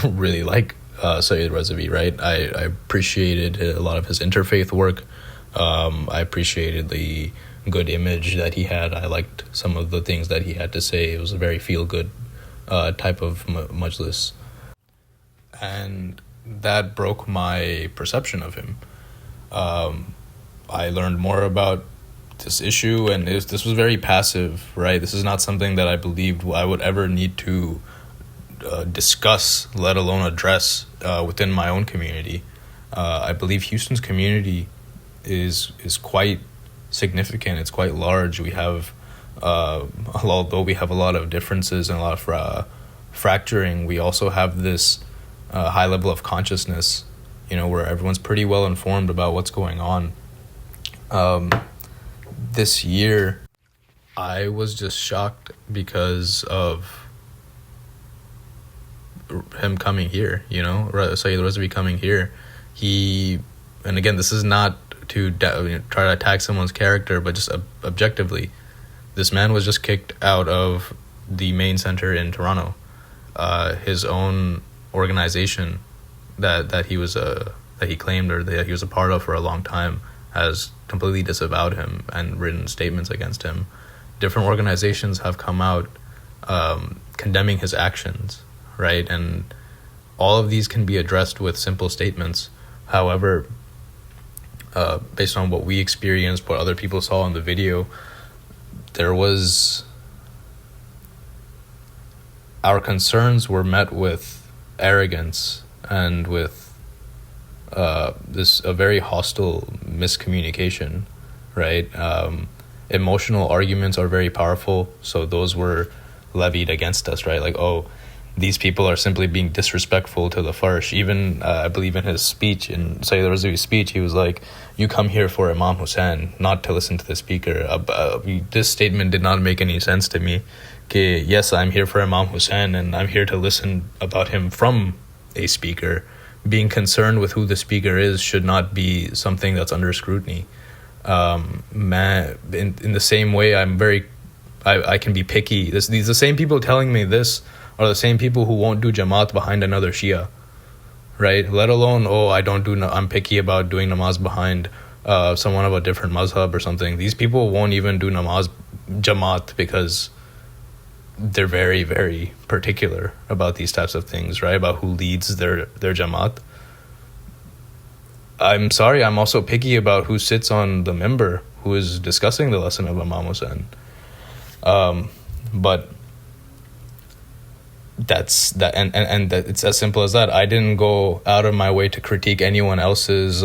S5: really like Sayed Razawi, right? I appreciated a lot of his interfaith work. I appreciated the good image that he had. I liked some of the things that he had to say. It was a very feel-good type of majlis. And that broke my perception of him. I learned more about this issue, and this was very passive, right? This is not something that I believed I would ever need to discuss, let alone address within my own community. I believe Houston's community is quite significant. It's quite large. We have, although we have a lot of differences and a lot of fracturing, we also have this high level of consciousness, where everyone's pretty well informed about what's going on. This year, I was just shocked because of him coming here, Sayed Razawi coming here. And again, this is not to try to attack someone's character, but just objectively, this man was just kicked out of the main center in Toronto. His own organization that he claimed or that he was a part of for a long time has completely disavowed him and written statements against him. Different organizations have come out condemning his actions, right? And all of these can be addressed with simple statements. However, based on what we experienced, what other people saw in the video, our concerns were met with arrogance and with a very hostile miscommunication, right? Emotional arguments are very powerful, so those were levied against us, right? Like, oh, these people are simply being disrespectful to the Farsh. Even, I believe in his speech, in Sayed Razawi's speech, he was like, you come here for Imam Hussain, not to listen to the speaker. This statement did not make any sense to me. Yes, I'm here for Imam Hussain, and I'm here to listen about him from a speaker. Being concerned with who the speaker is should not be something that's under scrutiny. In the same way, I can be picky. These the same people telling me this are the same people who won't do Jamaat behind another Shia, right? Let alone, I'm picky about doing namaz behind someone of a different mazhab or something. These people won't even do namaz Jamaat because they're very, very particular about these types of things, right? About who leads their Jamaat. I'm sorry, I'm also picky about who sits on the member who is discussing the lesson of Imam Hussain. But that's that, and that it's as simple as that. I didn't go out of my way to critique anyone else's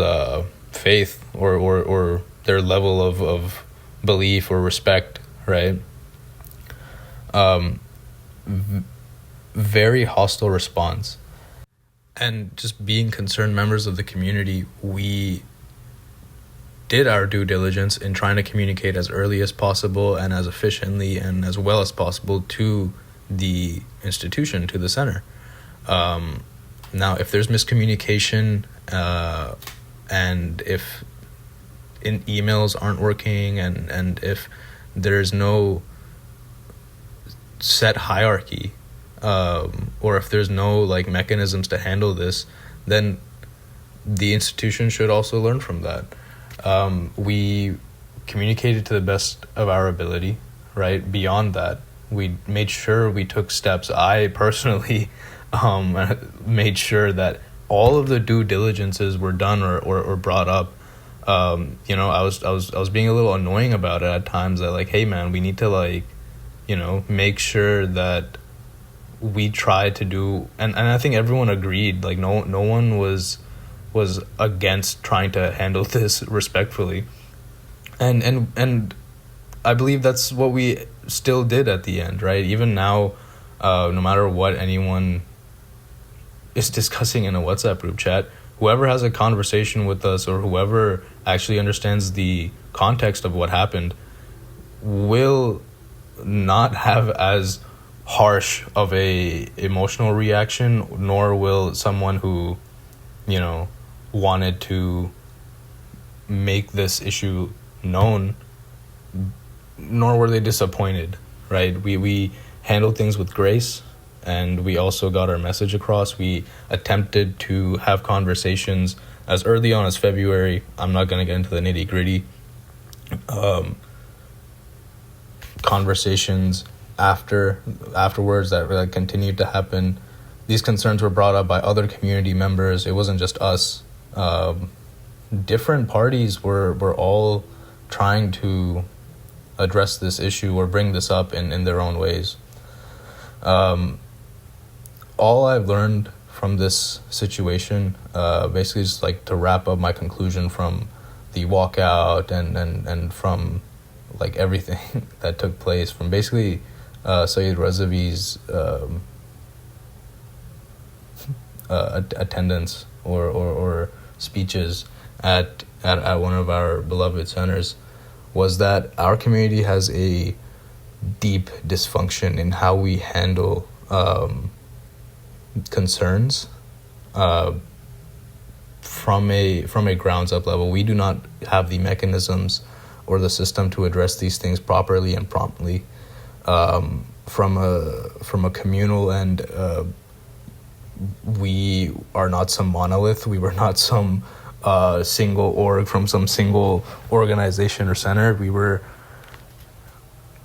S5: faith or their level of belief or respect, right? Very hostile response. And just being concerned members of the community, we did our due diligence in trying to communicate as early as possible and as efficiently and as well as possible to the institution, to the center. Now, if there's miscommunication and if emails aren't working and if there's no set hierarchy, or if there's no mechanisms to handle this, then the institution should also learn from that. We communicated to the best of our ability, right? Beyond that, we made sure we took steps. I personally made sure that all of the due diligences were done or brought up. I was being a little annoying about it at times. That hey man, we need to make sure that we try to do, and I think everyone agreed. No one was against trying to handle this respectfully, and I believe that's what we still did at the end, right? Even now, no matter what anyone is discussing in a WhatsApp group chat, whoever has a conversation with us or whoever actually understands the context of what happened will not have as harsh of a emotional reaction, nor will someone who, you know, wanted to make this issue known, nor were they disappointed, right? We handled things with grace, and we also got our message across. We attempted to have conversations as early on as February. I'm not going to get into the nitty-gritty. Conversations afterwards that continued to happen. These concerns were brought up by other community members. It wasn't just us. Different parties were all trying to address this issue or bring this up in their own ways. All I've learned from this situation, basically is like to wrap up my conclusion from the walkout and from like everything that took place, from basically Sayed Razawi's attendance or speeches at one of our beloved centers, was that our community has a deep dysfunction in how we handle concerns from a grounds up level. We do not have the mechanisms or the system to address these things properly and promptly. From a communal end, we are not some monolith. We were not some single org from some single organization or center. We were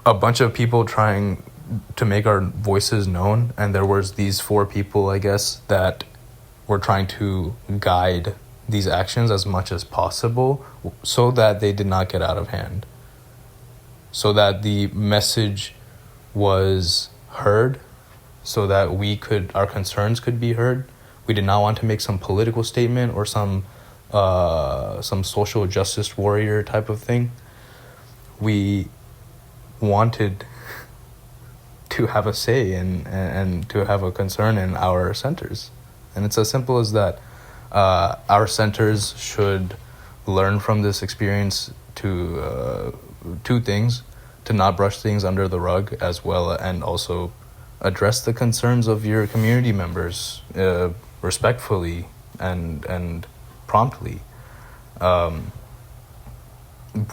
S5: a bunch of people trying to make our voices known, and there was these 4 people, I guess, that were trying to guide these actions as much as possible so that they did not get out of hand, so that the message was heard, so that our concerns could be heard. We did not want to make some political statement or some social justice warrior type of thing. We wanted to have a say and to have a concern in our centers. And it's as simple as that. Our centers should learn from this experience to 2 things: to not brush things under the rug, as well, and also address the concerns of your community members respectfully and promptly.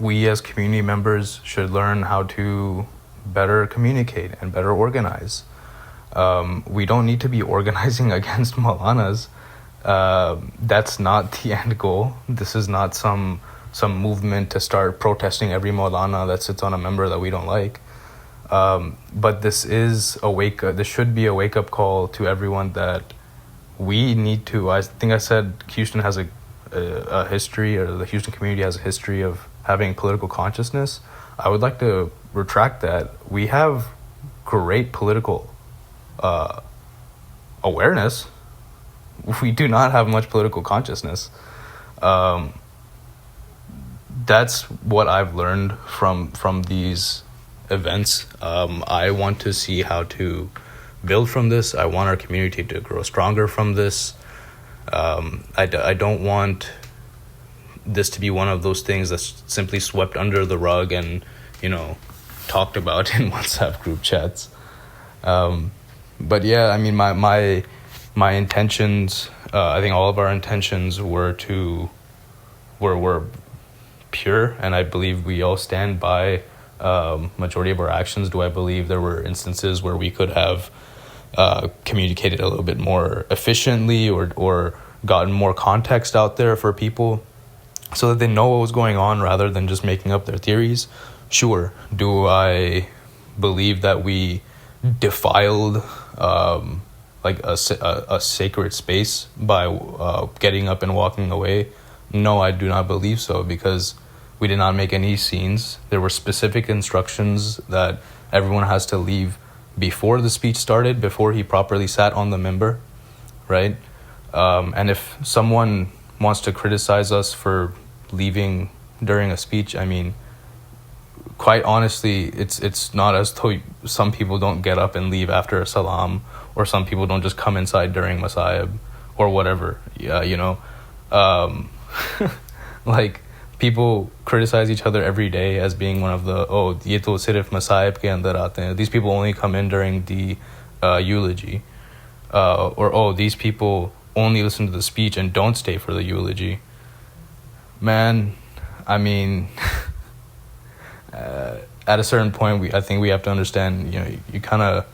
S5: We as community members should learn how to better communicate and better organize. We don't need to be organizing against Maulanas. That's not the end goal. This is not some movement to start protesting every Maulana that sits on a member that we don't like. But this is this should be a wake-up call to everyone that we need to. I think I said Houston has a history, or the Houston community has a history of having political consciousness. I would like to retract that. We have great political awareness. We do not have much political consciousness. That's what I've learned from these events. I want to see how to build from this. I want our community to grow stronger from this. I don't want this to be one of those things that's simply swept under the rug and, talked about in WhatsApp group chats. But yeah, I mean, my intentions, I think all of our intentions were pure, and I believe we all stand by majority of our actions. Do I believe there were instances where we could have communicated a little bit more efficiently or gotten more context out there for people so that they know what was going on rather than just making up their theories? Sure. Do I believe that we defiled a sacred space by getting up and walking away? No, I do not believe so, because we did not make any scenes. There were specific instructions that everyone has to leave before the speech started, before he properly sat on the minbar, right? And if someone wants to criticize us for leaving during a speech, I mean, quite honestly, it's not as though some people don't get up and leave after a salam, or some people don't just come inside during masayib. or whatever. Yeah, like people criticize each other every day as being one of the ye to sirf masaib ke andar aate hain. These people only come in during the eulogy, or these people only listen to the speech and don't stay for the eulogy. Man, I mean, at a certain point, I think we have to understand. You kind of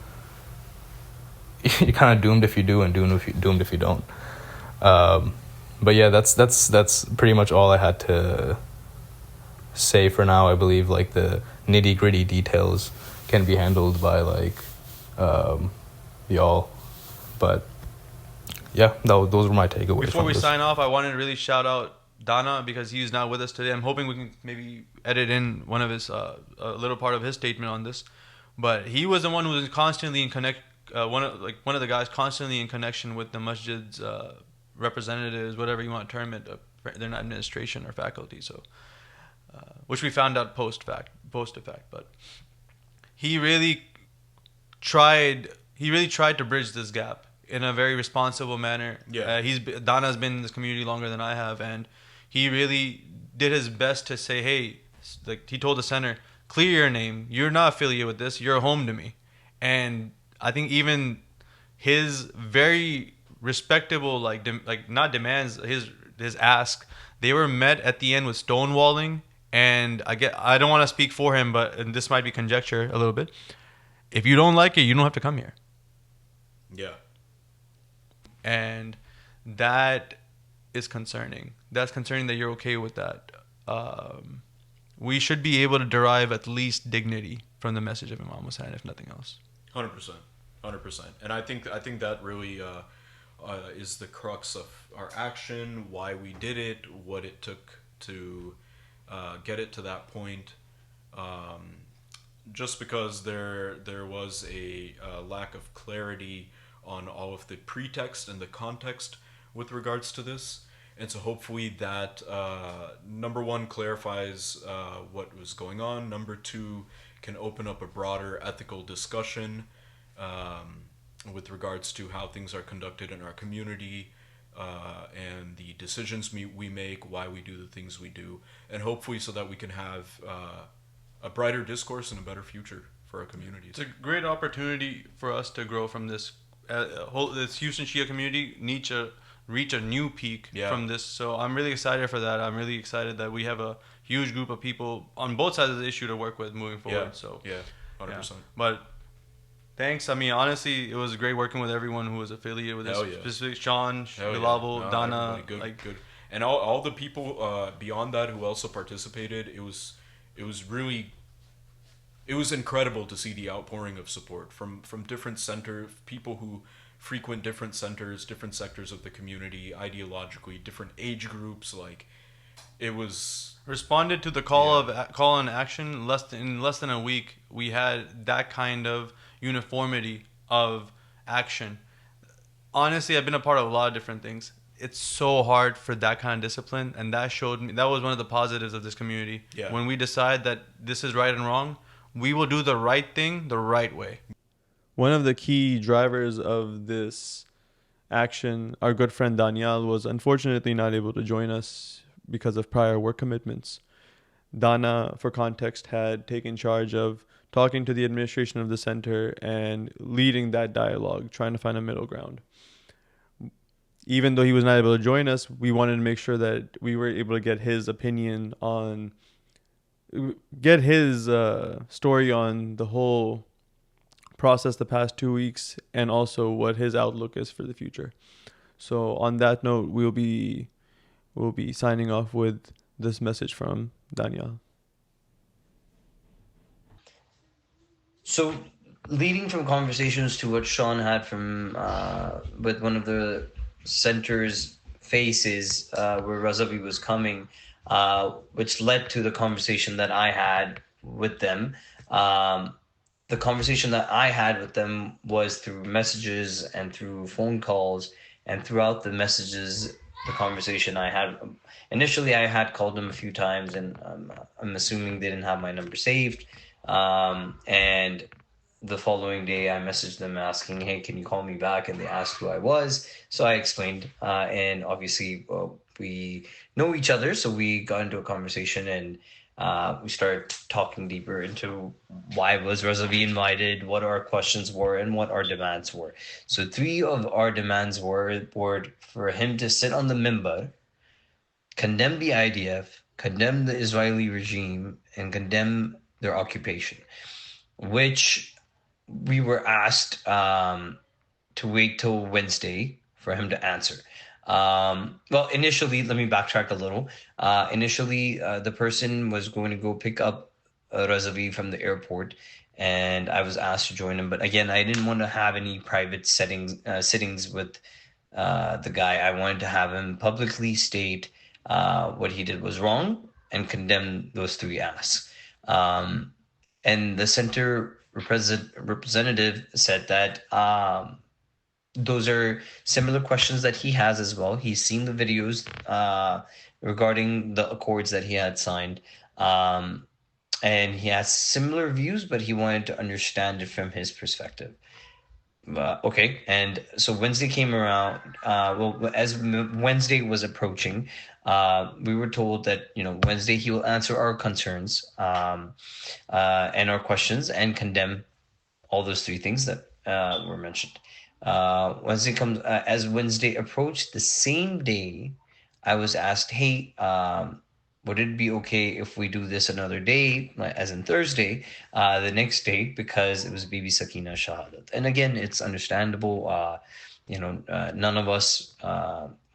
S5: you're kind of doomed if you do, and doomed if you don't. But yeah, that's pretty much all I had to say for now. I believe like the nitty gritty details can be handled by like y'all. But yeah, those were my takeaways.
S3: Before we sign off, I wanted to really shout out Dana because he's not with us today. I'm hoping we can maybe edit in one of his a little part of his statement on this. But he was the one who was constantly in one of the guys constantly in connection with the masjid's representatives, whatever you want to term it. They're not administration or faculty, so which we found out post effect. But he really tried to bridge this gap in a very responsible manner. Yeah, Dana's been in this community longer than I have, and he really did his best to say, hey, like he told the center, clear your name. You're not affiliated with this. You're home to me. And I think even his very respectable, not demands, his ask, they were met at the end with stonewalling. And I don't want to speak for him, and this might be conjecture a little bit. If you don't like it, you don't have to come here.
S4: Yeah.
S3: And that is concerning. That's concerning that you're okay with that. We should be able to derive at least dignity from the message of Imam Hussain, if nothing else.
S4: 100%. And I think that really is the crux of our action, why we did it, what it took to get it to that point. Just because there was a lack of clarity on all of the pretext and the context with regards to this. And so hopefully that, number one, clarifies what was going on. Number two, can open up a broader ethical discussion with regards to how things are conducted in our community and the decisions we make, why we do the things we do. And hopefully so that we can have a brighter discourse and a better future for our communities.
S3: It's a great opportunity for us to grow from this. This Houston Shia community needs to reach a new peak from this. So I'm really excited for that. I'm really excited that we have a huge group of people on both sides of the issue to work with moving forward.
S4: 100%.
S3: Yeah. But thanks. I mean, honestly, it was great working with everyone who was affiliated with this. Specifically Sean, Bilal, Dana.
S4: Good. And all the people beyond that who also participated, it was incredible to see the outpouring of support from different centers, people who frequent different centers, different sectors of the community, ideologically, different age groups. Like, it was
S3: responded to the call and action. In less than a week, we had that kind of uniformity of action. Honestly, I've been a part of a lot of different things. It's so hard for that kind of discipline, and that showed me that was one of the positives of this community. Yeah. When we decide that this is right and wrong, we will do the right thing the right way. One of the key drivers of this action, our good friend Daniel, was unfortunately not able to join us because of prior work commitments. Dana, for context, had taken charge of talking to the administration of the center and leading that dialogue, trying to find a middle ground. Even though he was not able to join us, we wanted to make sure that we were able to get his opinion get his story on the whole process the past 2 weeks, and also what his outlook is for the future. So on that note, we'll be signing off with this message from Daniel.
S6: So leading from conversations to what Sean had from with one of the center's faces where Razavi was coming, which led to the conversation that I had with them. The conversation that I had with them was through messages and through phone calls, and throughout the messages, the conversation I had, initially I had called them a few times, and I'm assuming they didn't have my number saved. And the following day, I messaged them asking, "Hey, can you call me back?" And they asked who I was, so I explained. And obviously, we know each other, so we got into a conversation, and we started talking deeper into why was Razavi invited, what our questions were, and what our demands were. So 3 of our demands were for him to sit on the minbar, condemn the IDF, condemn the Israeli regime, and condemn their occupation, which we were asked to wait till Wednesday for him to answer. Well, initially, let me backtrack a little. Initially, the person was going to go pick up Razavi from the airport, and I was asked to join him. But again, I didn't want to have any private sittings with the guy. I wanted to have him publicly state what he did was wrong and condemn those 3 asks. And the center representative said that those are similar questions that he has as well. He's seen the videos regarding the accords that he had signed. And he has similar views, but he wanted to understand it from his perspective. Okay, and so Wednesday came around. Well, as Wednesday was approaching, we were told that Wednesday he will answer our concerns and our questions and condemn all those 3 things that were mentioned. Wednesday comes as Wednesday approached. The same day, I was asked, "Hey, would it be okay if we do this another day, as in Thursday, the next day, because it was Bibi Sakina Shahadat?" And again, it's understandable. None of us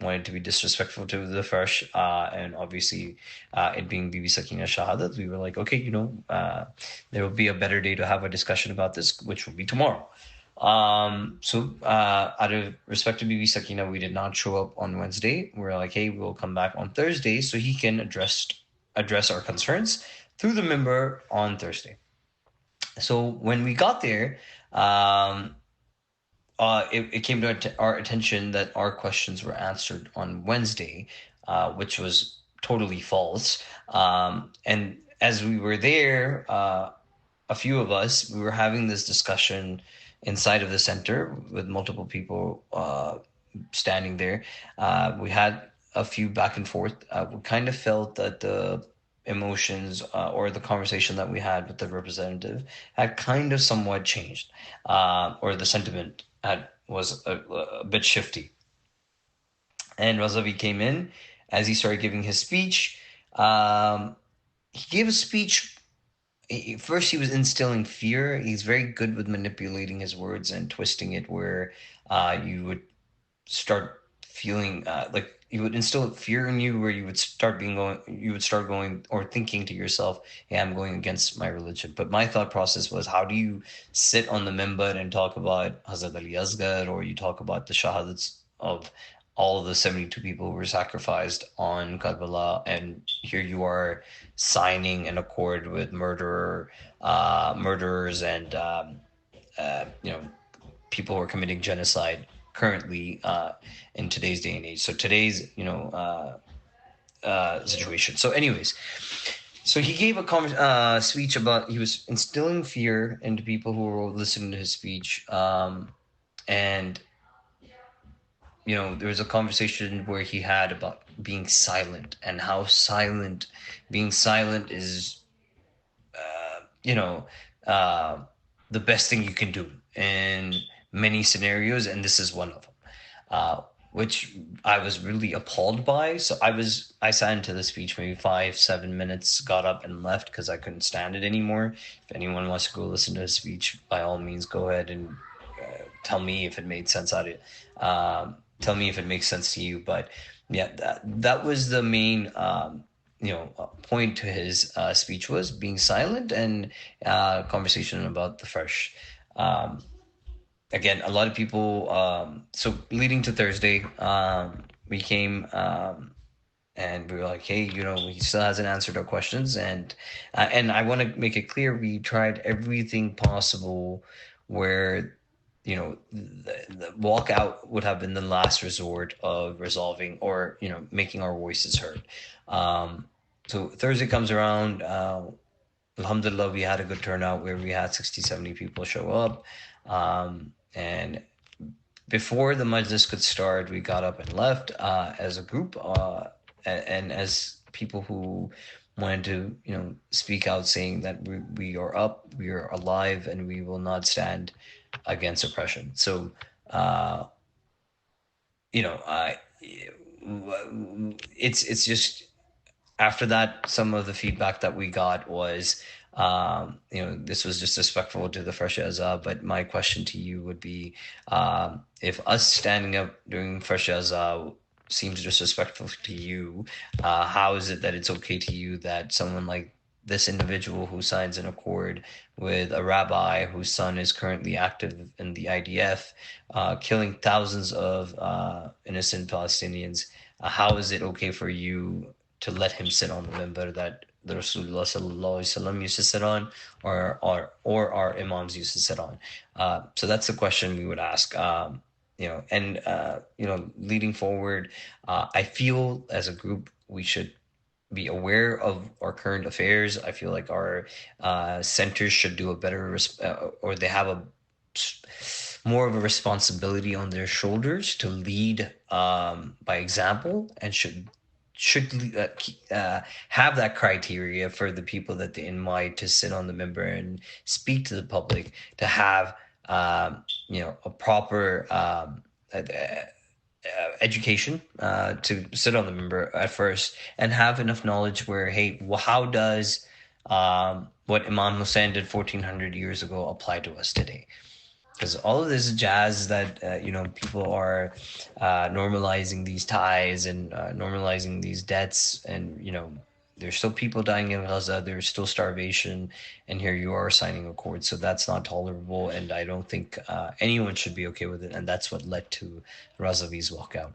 S6: wanted to be disrespectful to the Farsh, and obviously, it being Bibi Sakina Shahadat, we were like, okay, there will be a better day to have a discussion about this, which will be tomorrow. So out of respect to Bibi Sakina, we did not show up on Wednesday. We're like, hey, we'll come back on Thursday so he can address our concerns through the member on Thursday. So when we got there, it came to our attention that our questions were answered on Wednesday, which was totally false. And as we were there, a few of us, we were having this discussion inside of the center with multiple people standing there. We had a few back and forth. We kind of felt that the emotions or the conversation that we had with the representative had kind of somewhat changed, or the sentiment was a bit shifty. And Razavi came in. As he started giving his speech, he gave a speech. First, he was instilling fear. He's very good with manipulating his words and twisting it where you would start feeling like you would instill fear in you, where you would start going or thinking to yourself, "Hey, I'm going against my religion." But my thought process was, how do you sit on the minbar and talk about Hazrat Ali Asghar, or you talk about the shahadats of all of the 72 people who were sacrificed on Karbala, and here you are signing an accord with murderers and people who are committing genocide currently in today's day and age. So today's situation. So anyways, so he gave a speech about, he was instilling fear into people who were listening to his speech, and there was a conversation where he had about being silent and how being silent is, the best thing you can do in many scenarios, and this is one of them, which I was really appalled by. So I sat into the speech maybe 5-7 minutes, got up and left because I couldn't stand it anymore. If anyone wants to go listen to his speech, by all means, go ahead and tell me if it made sense out of it. Tell me if it makes sense to you. But yeah, that was the main point to his speech, was being silent and conversation about the Farsh. Again, a lot of people. So leading to Thursday, we came and we were like, hey, he still hasn't answered our questions, and I want to make it clear, we tried everything possible where the walkout would have been the last resort of resolving or making our voices heard. So Thursday comes around, alhamdulillah, we had a good turnout where we had 60, 70 people show up. And before the majlis could start, we got up and left as a group, and as people who wanted to, speak out, saying that we are up, we are alive, and we will not stand against oppression. So, I it's just after that, some of the feedback that we got was, this was disrespectful to the Fresh Azah. But my question to you would be, if us standing up during Fresh Azah seems disrespectful to you, how is it that it's okay to you that someone like this individual who signs an accord with a rabbi whose son is currently active in the IDF, killing thousands of innocent Palestinians, how is it okay for you to let him sit on the member that the Rasulullah sallallahu alaihi wasallam used to sit on, or our imams used to sit on? So that's the question we would ask. Leading forward, I feel as a group we should be aware of our current affairs. I feel like our centers should do a better, or they have more of a responsibility on their shoulders to lead by example, and should have that criteria for the people that they invite to sit on the member and speak to the public, to have a proper education to sit on the member at first, and have enough knowledge where, hey, how does what Imam Hussein did 1400 years ago apply to us today? Because all of this jazz that people are normalizing these ties and normalizing these debts, and there's still people dying in Gaza, there's still starvation, and here you are signing accords. So that's not tolerable, and I don't think anyone should be okay with it, and that's what led to Razavi's walkout.